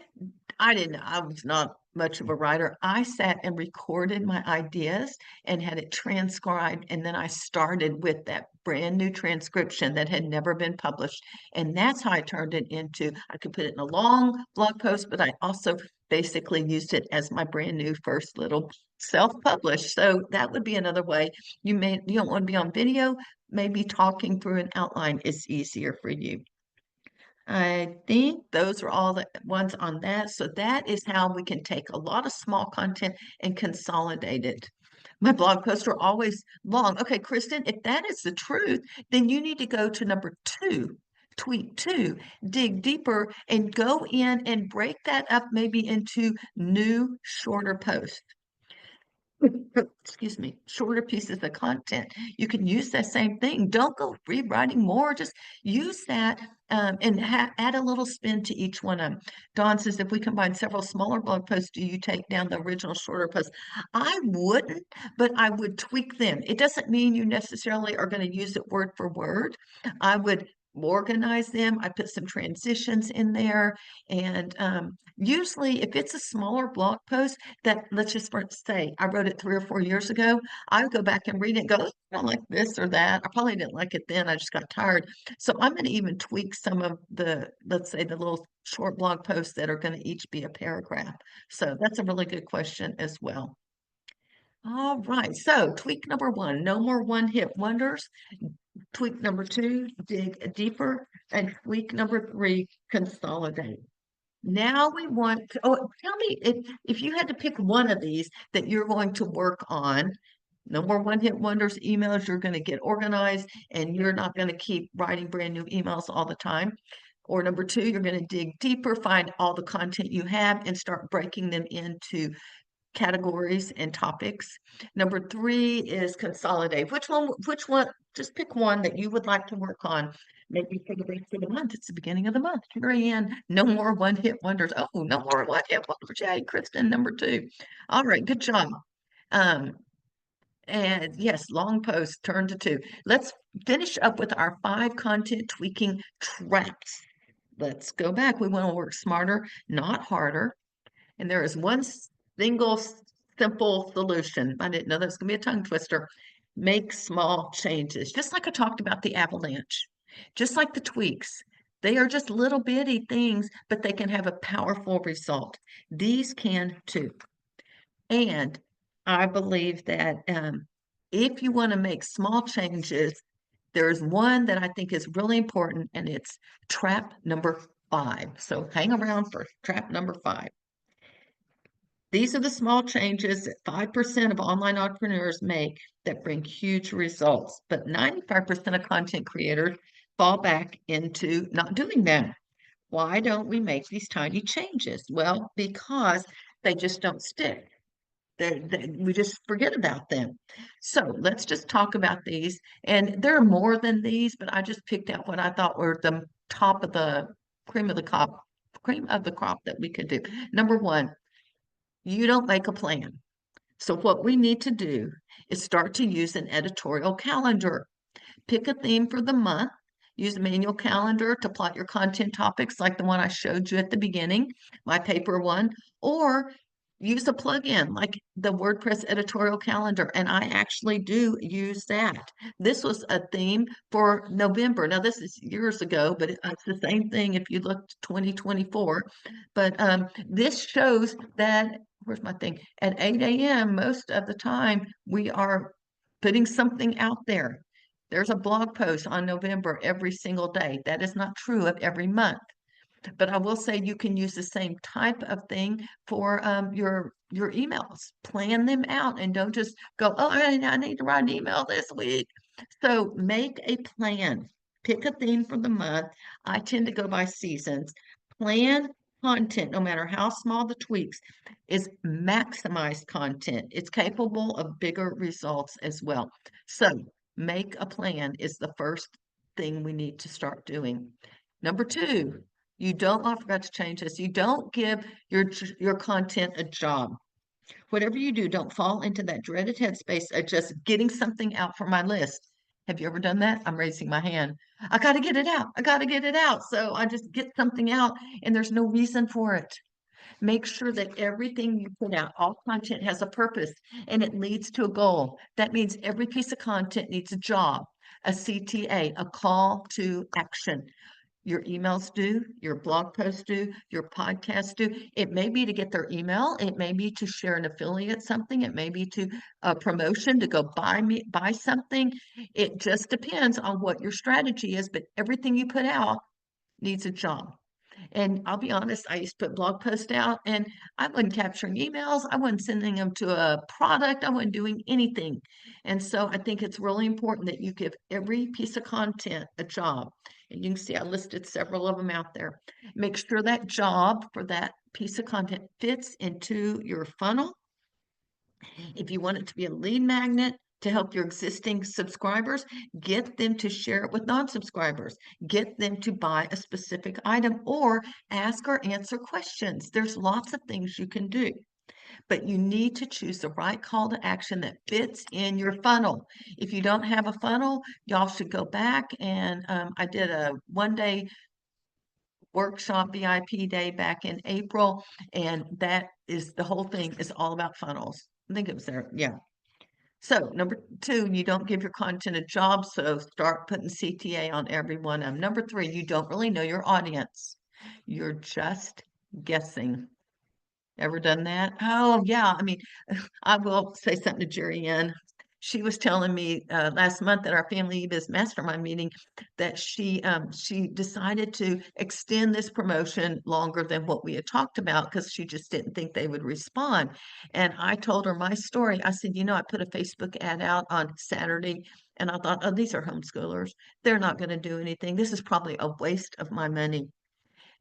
I didn't, I was not much of a writer. I sat and recorded my ideas and had it transcribed. And then I started with that brand new transcription that had never been published. And that's how I turned it into, I could put it in a long blog post, but I also basically used it as my brand new first little self-published. So that would be another way. You don't want to be on video. maybe talking through an outline is easier for you. I think those are all the ones on that. So that is how we can take a lot of small content and consolidate it. My blog posts are always long. Okay, Kristen, if that is the truth, then you need to go to number two, tweak two, dig deeper and go in and break that up maybe into new, shorter posts. Excuse me, shorter pieces of content. You can use that same thing. Don't go rewriting more. Just use that and add a little spin to each one of them. Dawn says, if we combine several smaller blog posts, do you take down the original shorter posts? I wouldn't, but I would tweak them. It doesn't mean you necessarily are going to use it word for word. I would organize them. I put some transitions in there. And usually, if it's a smaller blog post, that let's just say I wrote it 3 or 4 years ago, I would go back and read it and go, "Oh, I don't like this or that. I probably didn't like it then. I just got tired. So I'm going to even tweak some of the, let's say, the little short blog posts that are going to each be a paragraph. So that's a really good question as well. All right. So tweak number one, no more one-hit wonders. Tweak number two, dig deeper. And tweak number three, consolidate. Now we want to, oh, tell me if you had to pick one of these that you're going to work on, no more one-hit wonders emails, you're going to get organized and you're not going to keep writing brand new emails all the time. Or number two, you're going to dig deeper, find all the content you have and start breaking them into categories and topics. Number three is consolidate. Which one, just pick one that you would like to work on. Maybe for the rest of the month. It's the beginning of the month. Hurry in. No more one-hit wonders. Oh, no more one-hit wonders. Yay, Kristen, number two. All right, good job. And yes, long post, turn to two. Let's finish up with our 5 content tweaking traps. Let's go back. We want to work smarter, not harder. And there is one single simple solution. I didn't know that was going to be a tongue twister. Make small changes, just like I talked about the avalanche, just like the tweaks. They are just little bitty things, but they can have a powerful result. These can too. And I believe that if you want to make small changes, there's one that I think is really important, and it's trap number 5. So hang around for trap number 5. These are the small changes that 5% of online entrepreneurs make that bring huge results, but 95% of content creators fall back into not doing them. Why don't we make these tiny changes? Well, because they just don't stick. We just forget about them. So let's just talk about these. And there are more than these, but I just picked out what I thought were the top of the cream of the crop that we could do. Number one, you don't make a plan. So what we need to do is start to use an editorial calendar. Pick a theme for the month. Use a manual calendar to plot your content topics like the one I showed you at the beginning, my paper one, or use a plugin like the WordPress editorial calendar. And I actually do use that. This was a theme for November. Now, this is years ago, but it's the same thing if you look to 2024. But this shows that, where's my thing? At 8 a.m., most of the time, we are putting something out there. There's a blog post on November every single day. That is not true of every month. But I will say you can use the same type of thing for your emails. Plan them out and don't just go, oh, I need to write an email this week. So make a plan. Pick a theme for the month. I tend to go by seasons. Plan content, no matter how small the tweaks, is maximized content. It's capable of bigger results as well. So make a plan is the first thing we need to start doing. Number two, you don't, I forgot to change this. You don't give your content a job. Whatever you do, don't fall into that dreaded headspace of just getting something out for my list. Have you ever done that? I'm raising my hand. I got to get it out. I got to get it out. So I just get something out and there's no reason for it. Make sure that everything you put out, all content has a purpose and it leads to a goal. That means every piece of content needs a job, a CTA, a call to action. Your emails do, your blog posts do, your podcasts do. It may be to get their email, it may be to share an affiliate something, it may be to a promotion to go buy something. It just depends on what your strategy is, but everything you put out needs a job. And I'll be honest, I used to put blog posts out and I wasn't capturing emails. I wasn't sending them to a product. I wasn't doing anything. And so I think it's really important that you give every piece of content a job. And you can see I listed several of them out there. Make sure that job for that piece of content fits into your funnel. If you want it to be a lead magnet to help your existing subscribers, get them to share it with non-subscribers. Get them to buy a specific item or ask or answer questions. There's lots of things you can do, but you need to choose the right call to action that fits in your funnel. If you don't have a funnel, y'all should go back and I did a one-day workshop VIP day back in April, and that is the whole thing is all about funnels. I think it was there. Yeah. So number two, you don't give your content a job, so start putting CTA on every one of them. Number three, you don't really know your audience. You're just guessing. Ever done that? Oh, yeah. I mean, I will say something to Jerry Ann. She was telling me last month at our family biz mastermind meeting that she decided to extend this promotion longer than what we had talked about because she just didn't think they would respond. And I told her my story. I said, you know, I put a Facebook ad out on Saturday and I thought, oh, these are homeschoolers. They're not going to do anything. This is probably a waste of my money.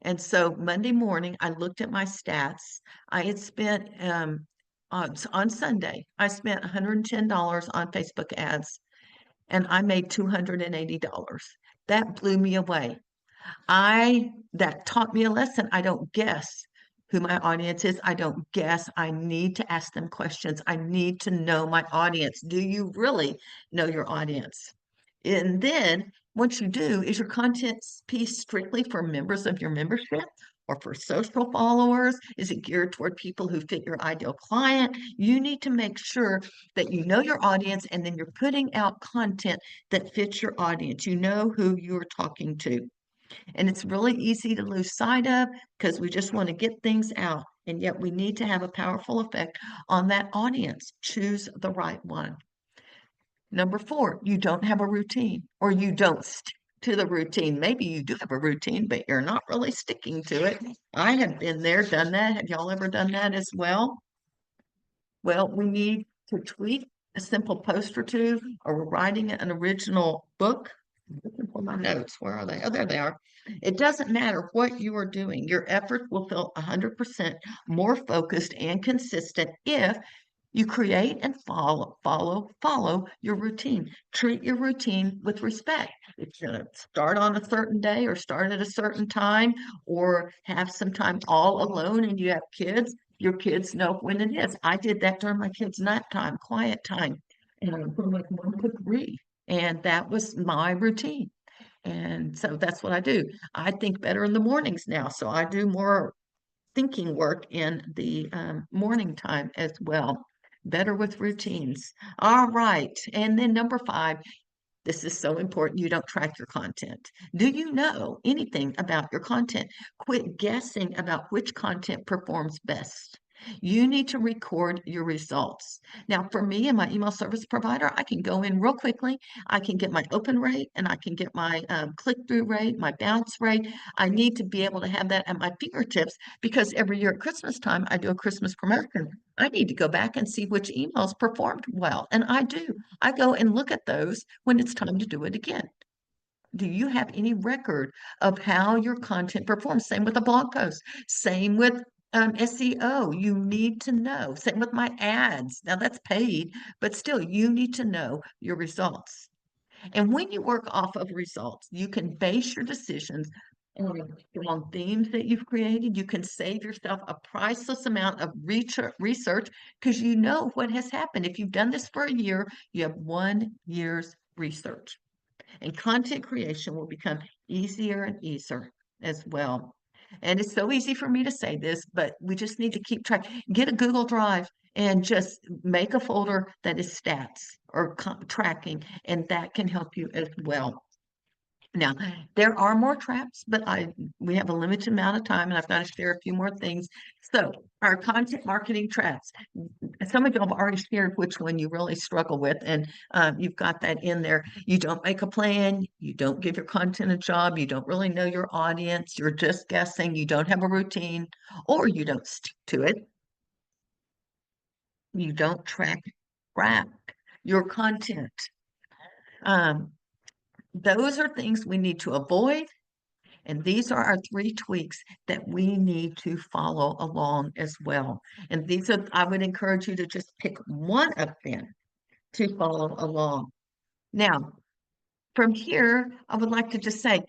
And so Monday morning, I looked at my stats. I had spent on Sunday, I spent $110 on Facebook ads and I made $280. That blew me away. That taught me a lesson. I don't guess who my audience is. I don't guess. I need to ask them questions. I need to know my audience. Do you really know your audience? And then once you do, is your content piece strictly for members of your membership or for social followers? Is it geared toward people who fit your ideal client? You need to make sure that you know your audience and then you're putting out content that fits your audience. You know who you're talking to. And it's really easy to lose sight of because we just want to get things out. And yet we need to have a powerful effect on that audience. Choose the right one. Number four, you don't have a routine or you don't stick to the routine. Maybe you do have a routine, but you're not really sticking to it. I have been there, done that. Have y'all ever done that as well? Well, we need to tweak a simple post or two, or we're writing an original book. I'm looking for my notes. Where are they? Oh, there they are. It doesn't matter what you are doing. Your effort will feel 100% more focused and consistent if you create and follow your routine. Treat your routine with respect. It's going to start on a certain day or start at a certain time or have some time all alone and you have kids. Your kids know when it is. I did that during my kids' nap time, quiet time, and from like 1 to 3. And that was my routine. And so that's what I do. I think better in the mornings now. So I do more thinking work in the morning time as well. Better with routines. All right. And then number five, this is so important. You don't track your content. Do you know anything about your content? Quit guessing about which content performs best. You need to record your results. Now, for me and my email service provider, I can go in real quickly. I can get my open rate and I can get my click-through rate, my bounce rate. I need to be able to have that at my fingertips because every year at Christmas time, I do a Christmas promotion. I need to go back and see which emails performed well. And I do. I go and look at those when it's time to do it again. Do you have any record of how your content performs? Same with a blog post. Same with SEO. You need to know. Same with my ads. Now that's paid, but still, you need to know your results. And when you work off of results, you can base your decisions on themes that you've created. You can save yourself a priceless amount of research because you know what has happened. If you've done this for a year, you have 1 year's research. And content creation will become easier and easier as well. And it's so easy for me to say this, but we just need to keep track. Get a Google Drive and just make a folder that is stats or tracking, and that can help you as well. Now, there are more traps, but we have a limited amount of time and I've got to share a few more things. So, our content marketing traps. Some of you have already shared which one you really struggle with, and you've got that in there. You don't make a plan, you don't give your content a job, you don't really know your audience, you're just guessing, you don't have a routine, or you don't stick to it. You don't track your content. Um, those are things we need to avoid. And these are our three tweaks that we need to follow along as well. And these are, I would encourage you to just pick one of them to follow along. Now, from here, I would like to just say,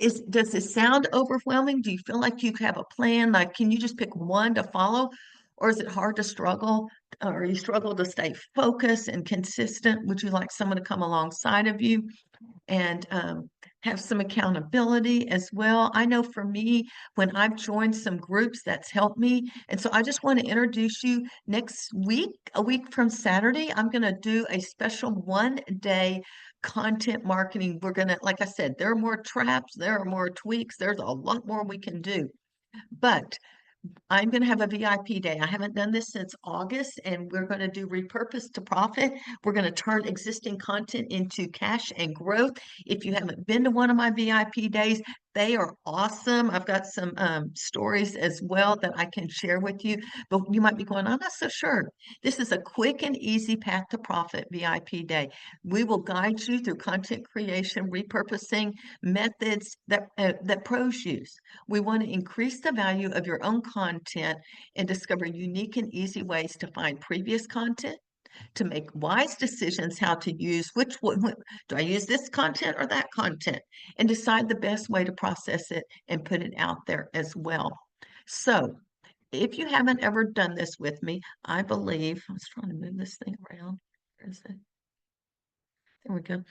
does this sound overwhelming? Do you feel like you have a plan? Like, can you just pick one to follow? Or is it hard to struggle? Or you struggle to stay focused and consistent? Would you like someone to come alongside of you and have some accountability as well? I know for me, when I've joined some groups, that's helped me. And so I just want to introduce you next week, a week from Saturday, I'm going to do a special 1 day content marketing. We're going to, like I said, there are more traps, there are more tweaks, there's a lot more we can do. But I'm going to have a VIP day. I haven't done this since August, and we're going to do repurpose to profit. We're going to turn existing content into cash and growth. If you haven't been to one of my VIP days, they are awesome. I've got some stories as well that I can share with you, but you might be going, I'm not so sure. This is a quick and easy path to profit VIP day. We will guide you through content creation, repurposing methods that pros use. We want to increase the value of your own content and discover unique and easy ways to find previous content, to make wise decisions how to use which one. Do I use this content or that content, and decide the best way to process it and put it out there as well. So if you haven't ever done this with me, I believe, I was trying to move this thing around. Where is it? There we go.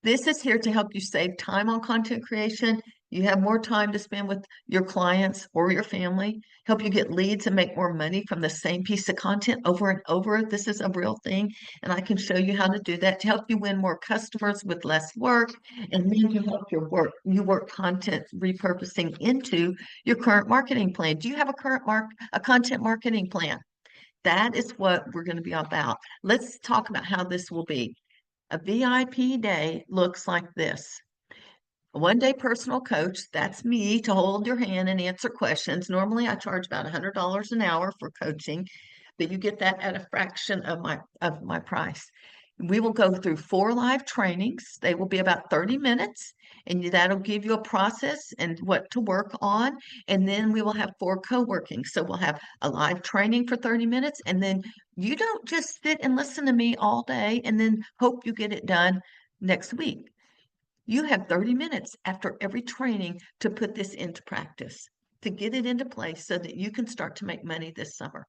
This is here to help you save time on content creation. You have more time to spend with your clients or your family, help you get leads and make more money from the same piece of content over and over. This is a real thing, and I can show you how to do that to help you win more customers with less work, and then to help you work content repurposing into your current marketing plan. Do you have a content marketing plan? That is what we're going to be about. Let's talk about how this will be. A VIP day looks like this. A 1 day personal coach, that's me to hold your hand and answer questions. Normally I charge about $100 an hour for coaching, but you get that at a fraction of my price. We will go through 4 live trainings. They will be about 30 minutes, and that'll give you a process and what to work on. And then we will have 4 co-working. So we'll have a live training for 30 minutes, and then you don't just sit and listen to me all day and then hope you get it done next week. You have 30 minutes after every training to put this into practice, to get it into place so that you can start to make money this summer.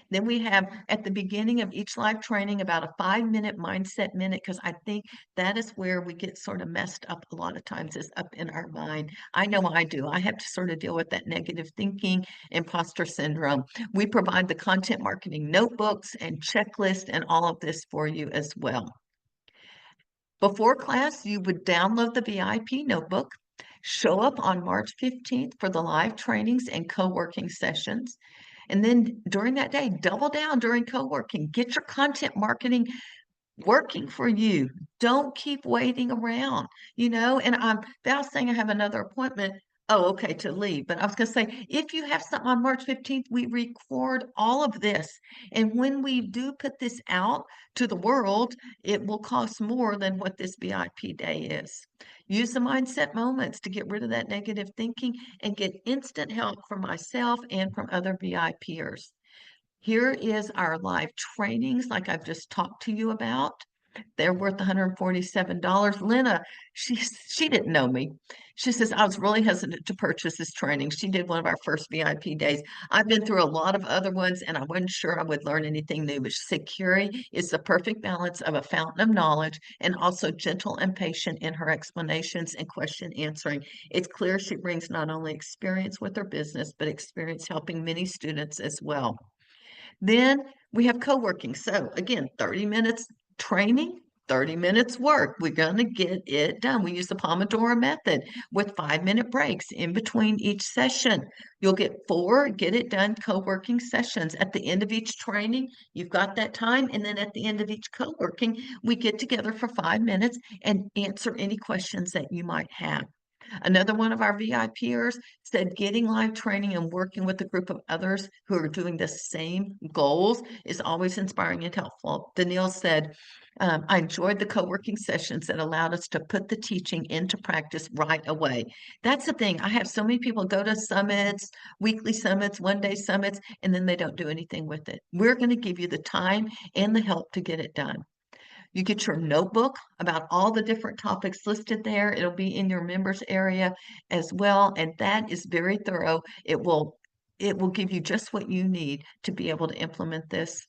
Then we have at the beginning of each live training about a 5-minute mindset minute, because I think that is where we get sort of messed up a lot of times, is up in our mind. I know I do. I have to sort of deal with that negative thinking, imposter syndrome. We provide the content marketing notebooks and checklist and all of this for you as well. Before class, you would download the VIP notebook, show up on March 15th for the live trainings and co-working sessions. And then during that day, double down during co-working. Get your content marketing working for you. Don't keep waiting around, and Val's saying I have another appointment. Oh, okay, to leave. But I was going to say, if you have something on March 15th, we record all of this. And when we do put this out to the world, it will cost more than what this VIP day is. Use the mindset moments to get rid of that negative thinking and get instant help from myself and from other VIPers. Here is our live trainings, like I've just talked to you about. They're worth $147. Lena, she didn't know me. She says, I was really hesitant to purchase this training. She did one of our first VIP days. I've been through a lot of other ones, and I wasn't sure I would learn anything new, but she said, Carrie is the perfect balance of a fountain of knowledge and also gentle and patient in her explanations and question answering. It's clear she brings not only experience with her business, but experience helping many students as well. Then we have co-working. So again, 30 minutes training, 30 minutes work. We're going to get it done. We use the Pomodoro method with 5-minute breaks in between each session. You'll get 4 get it done co-working sessions. At the end of each training, you've got that time. And then at the end of each co-working, we get together for 5 minutes and answer any questions that you might have. Another one of our VIPers said getting live training and working with a group of others who are doing the same goals is always inspiring and helpful. Danielle said, I enjoyed the co-working sessions that allowed us to put the teaching into practice right away. That's the thing. I have so many people go to summits, weekly summits, one-day summits, and then they don't do anything with it. We're going to give you the time and the help to get it done. You get your notebook about all the different topics listed there. It'll be in your members area as well, and that is very thorough. It will give you just what you need to be able to implement this.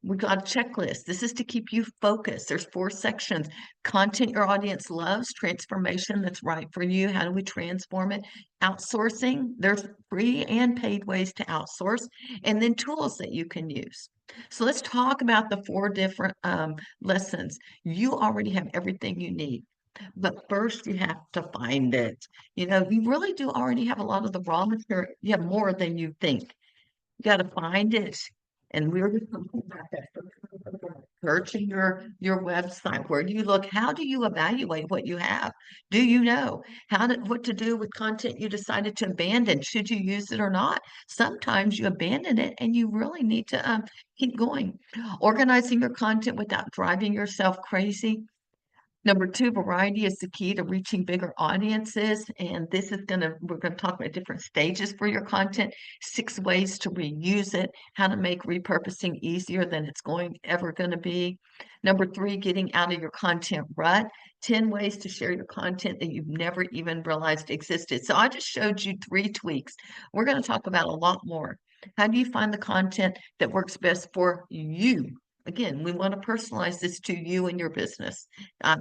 We got a checklist. This is to keep you focused. There's 4 sections. Content your audience loves, transformation that's right for you. How do we transform it? Outsourcing. There's free and paid ways to outsource, and then tools that you can use. So let's talk about the 4 different lessons. You already have everything you need. But first, you have to find it. You really do already have a lot of the raw material. You have more than you think. You got to find it. And we were just talking about that. Searching your website. Where do you look? How do you evaluate what you have? Do you know what to do with content you decided to abandon? Should you use it or not? Sometimes you abandon it and you really need to keep going. Organizing your content without driving yourself crazy. Number 2, variety is the key to reaching bigger audiences. And we're gonna talk about different stages for your content, 6 ways to reuse it, how to make repurposing easier than it's ever gonna be. Number 3, getting out of your content rut, 10 ways to share your content that you've never even realized existed. So I just showed you 3 tweaks. We're gonna talk about a lot more. How do you find the content that works best for you? Again, we want to personalize this to you and your business.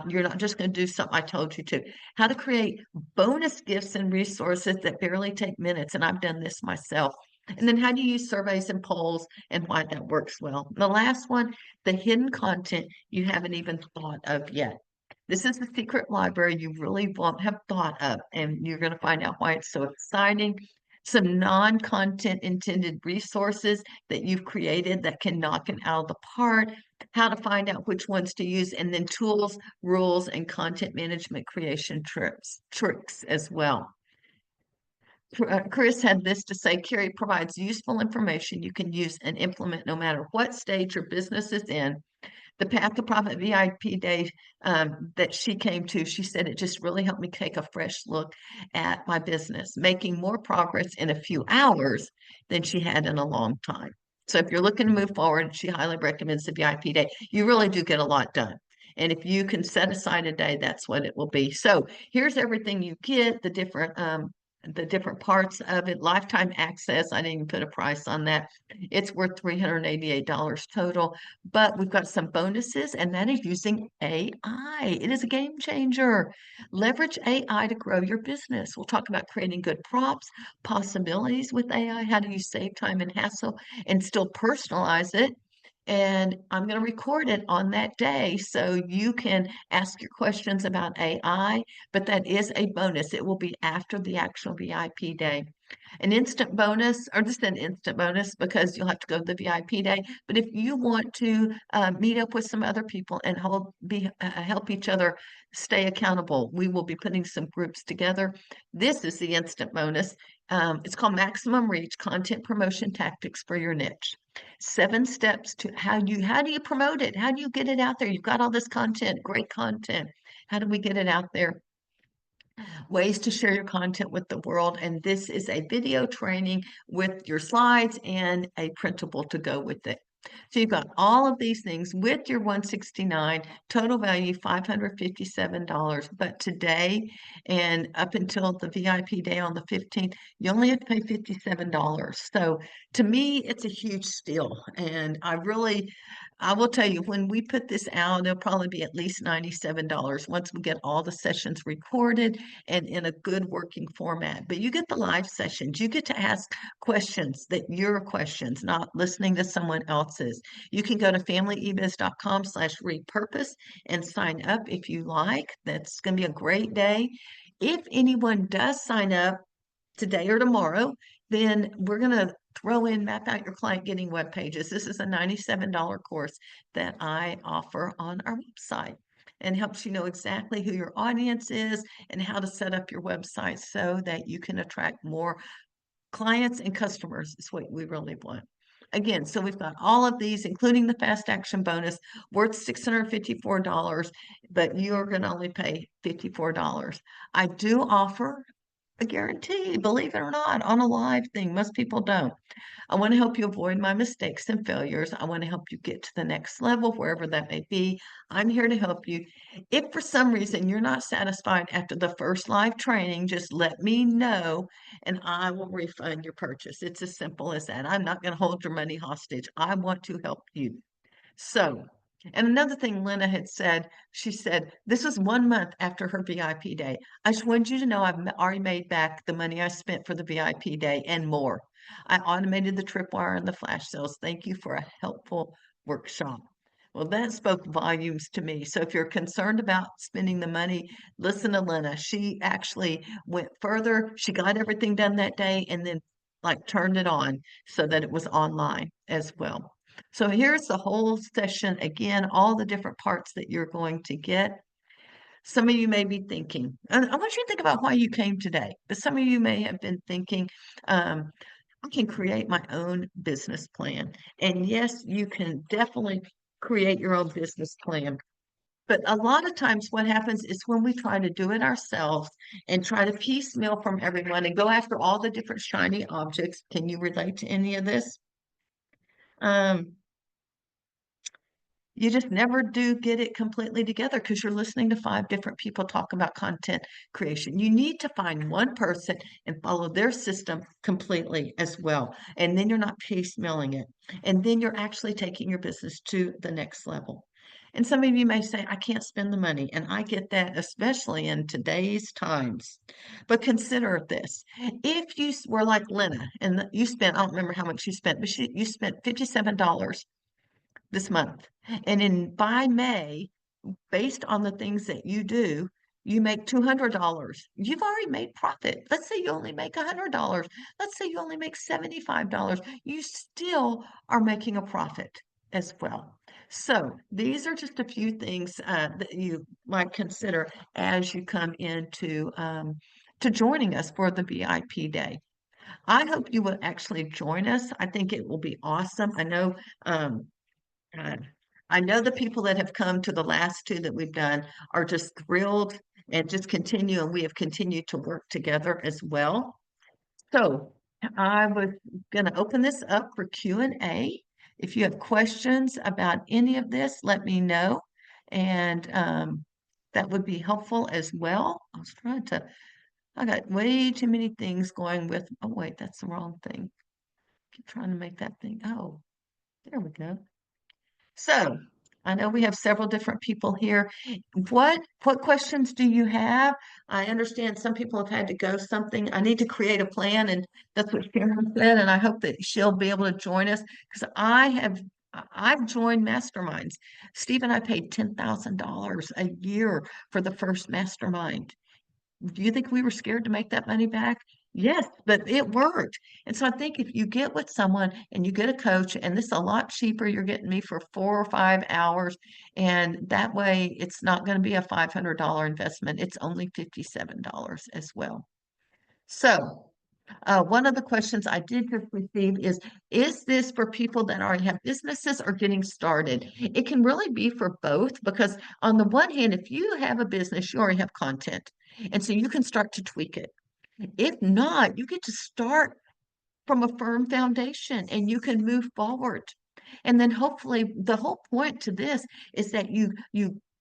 You're not just going to do something I told you to. How to create bonus gifts and resources that barely take minutes. And I've done this myself. And then how do you use surveys and polls and why that works well. The last one, the hidden content you haven't even thought of yet. This is the secret library you really won't have thought of, and you're going to find out why it's so exciting. Some non-content intended resources that you've created that can knock it out of the park, how to find out which ones to use, and then tools, rules, and content management creation tricks as well. Chris had this to say, Carrie provides useful information you can use and implement no matter what stage your business is in. The Path to Profit VIP day that she came to, she said it just really helped me take a fresh look at my business, making more progress in a few hours than she had in a long time. So if you're looking to move forward, she highly recommends the VIP day. You really do get a lot done. And if you can set aside a day, that's what it will be. So here's everything you get, the different parts of it, lifetime access. I didn't even put a price on that. It's worth $388 total, but we've got some bonuses, and that is using AI. It is a game changer. Leverage AI to grow your business. We'll talk about creating good prompts, possibilities with AI. How do you save time and hassle and still personalize it? And I'm going to record it on that day so you can ask your questions about AI, but that is a bonus. It will be after the actual VIP day. An instant bonus, or just an instant bonus because you'll have to go to the VIP day. But if you want to meet up with some other people and help each other stay accountable, we will be putting some groups together. This is the instant bonus. It's called Maximum Reach Content Promotion Tactics for Your Niche. 7 steps to how do you promote it? How do you get it out there? You've got all this content, great content. How do we get it out there? Ways to share your content with the world. And this is a video training with your slides and a printable to go with it. So you've got all of these things with your $169, total value $557. But today and up until the VIP day on the 15th, you only have to pay $57. So to me, it's a huge steal. And I really I will tell you, when we put this out, it'll probably be at least $97 once we get all the sessions recorded and in a good working format. But you get the live sessions. You get to ask questions that your questions, not listening to someone else's. You can go to familyebiz.com/repurpose and sign up if you like. That's going to be a great day. If anyone does sign up today or tomorrow, then we're going to throw in Map Out Your Client Getting Web Pages. This is a $97 course that I offer on our website and helps you know exactly who your audience is and how to set up your website so that you can attract more clients and customers is what we really want. Again, so we've got all of these, including the fast action bonus, worth $654, but you're going to only pay $54. I do offer a guarantee, believe it or not, on a live thing. Most people don't. I want to help you avoid my mistakes and failures. I want to help you get to the next level, wherever that may be. I'm here to help you. If for some reason you're not satisfied after the first live training, just let me know and I will refund your purchase. It's as simple as that. I'm not going to hold your money hostage. I want to help you. So, and another thing Lena had said, she said, this was 1 month after her VIP day. I just wanted you to know I've already made back the money I spent for the VIP day and more. I automated the tripwire and the flash sales. Thank you for a helpful workshop. Well, that spoke volumes to me. So if you're concerned about spending the money, listen to Lena. She actually went further. She got everything done that day and then like turned it on so that it was online as well. So here's the whole session again, all the different parts that you're going to get. Some of you may be thinking, and I want you to think about why you came today, but some of you may have been thinking, I can create my own business plan. And yes, you can definitely create your own business plan. But a lot of times what happens is when we try to do it ourselves and try to piecemeal from everyone and go after all the different shiny objects. Can you relate to any of this? Um, you just never do get it completely together because you're listening to 5 different people talk about content creation. You need to find one person and follow their system completely as well. And then you're not piecemealing it. And then you're actually taking your business to the next level. And some of you may say, I can't spend the money. And I get that, especially in today's times. But consider this. If you were like Lena and you spent, I don't remember how much you spent, but you spent $57 this month. And by May, based on the things that you do, you make $200. You've already made profit. Let's say you only make $100. Let's say you only make $75. You still are making a profit as well. So these are just a few things that you might consider as you come into to joining us for the VIP day. I hope you will actually join us. I think it will be awesome. Uh, I know the people that have come to the last 2 that we've done are just thrilled and just continue, and we have continued to work together as well. So I was going to open this up for Q&A. If you have questions about any of this, let me know, and that would be helpful as well. I got way too many things going with, oh wait, that's the wrong thing. Keep trying to make that thing, oh, there we go. So I know we have several different people here. What questions do you have? I understand some people have had to go something. I need to create a plan, and that's what Sharon said, and I hope that she'll be able to join us because I've joined masterminds. Steve and I paid $10,000 a year for the first mastermind. Do you think we were scared to make that money back? Yes, but it worked. And so I think if you get with someone and you get a coach, and this is a lot cheaper, you're getting me for 4 or 5 hours, and that way it's not going to be a $500 investment. It's only $57 as well. So one of the questions I did just receive is this for people that already have businesses or getting started? It can really be for both because on the one hand, if you have a business, you already have content. And so you can start to tweak it. If not, you get to start from a firm foundation and you can move forward. And then hopefully the whole point to this is that you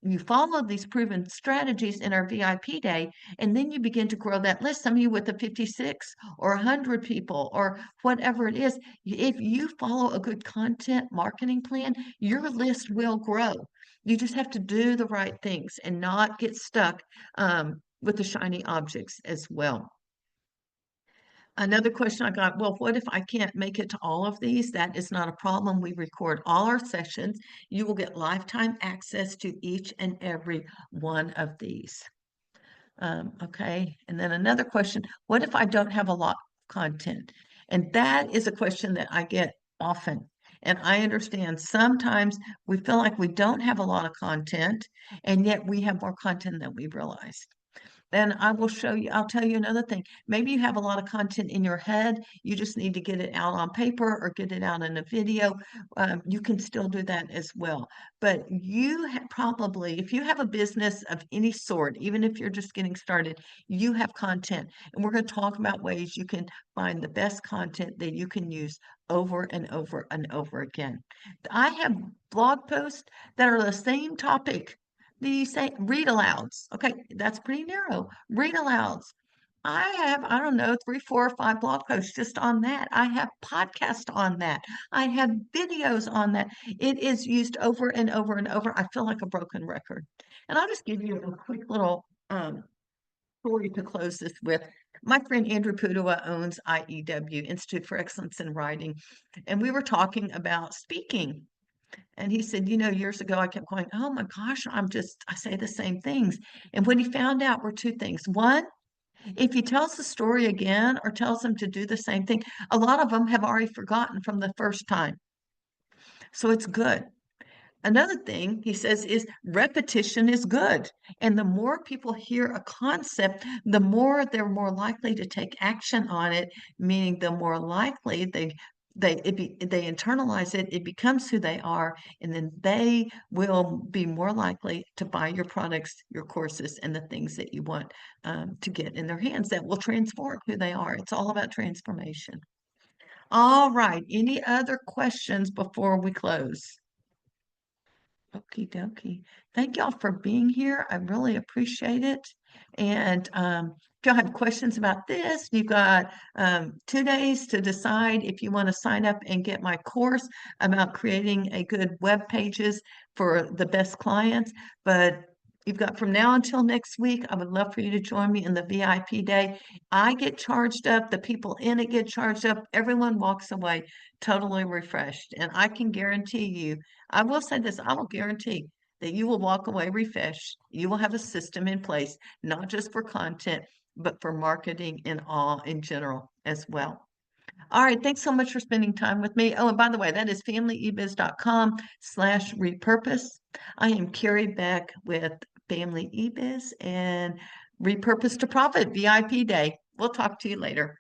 you follow these proven strategies in our VIP day, and then you begin to grow that list. Some of you with the 56 or 100 people or whatever it is, if you follow a good content marketing plan, your list will grow. You just have to do the right things and not get stuck with the shiny objects as well. Another question I got, well, what if I can't make it to all of these? That is not a problem. We record all our sessions. You will get lifetime access to each and every one of these. Okay, and then another question, what if I don't have a lot of content? And that is a question that I get often. And I understand sometimes we feel like we don't have a lot of content, and yet we have more content than we realize. Then I will show you, I'll tell you another thing. Maybe you have a lot of content in your head. You just need to get it out on paper or get it out in a video. You can still do that as well. But you probably, if you have a business of any sort, even if you're just getting started, you have content. And we're going to talk about ways you can find the best content that you can use over and over and over again. I have blog posts that are the same topic. Do you say read alouds? Okay, that's pretty narrow. Read alouds. I have, I don't know, 3, 4, or 5 blog posts just on that. I have podcasts on that. I have videos on that. It is used over and over and over. I feel like a broken record. And I'll just give you a quick little story to close this with. My friend Andrew Pudua owns IEW, Institute for Excellence in Writing, and we were talking about speaking. And he said, years ago, I kept going, oh my gosh, I say the same things. And what he found out were 2 things. One, if he tells the story again or tells them to do the same thing, a lot of them have already forgotten from the first time. So it's good. Another thing he says is repetition is good. And the more people hear a concept, the more they're more likely to take action on it, meaning the more likely they internalize it, it becomes who they are, and then they will be more likely to buy your products, your courses, and the things that you want to get in their hands that will transform who they are. It's all about transformation. All right. Any other questions before we close? Okie dokie. Thank y'all for being here. I really appreciate it. And if y'all have questions about this, you've got 2 days to decide if you want to sign up and get my course about creating a good web pages for the best clients. But you've got from now until next week. I would love for you to join me in the VIP day. I get charged up. The people in it get charged up. Everyone walks away totally refreshed. And I can guarantee you, I will say this, I will guarantee that you will walk away refreshed. You will have a system in place, not just for content, but for marketing and all in general as well. All right. Thanks so much for spending time with me. Oh, and by the way, that is familyebiz.com/repurpose. I am Carrie Beck with Family eBiz and Repurpose to Profit VIP Day. We'll talk to you later.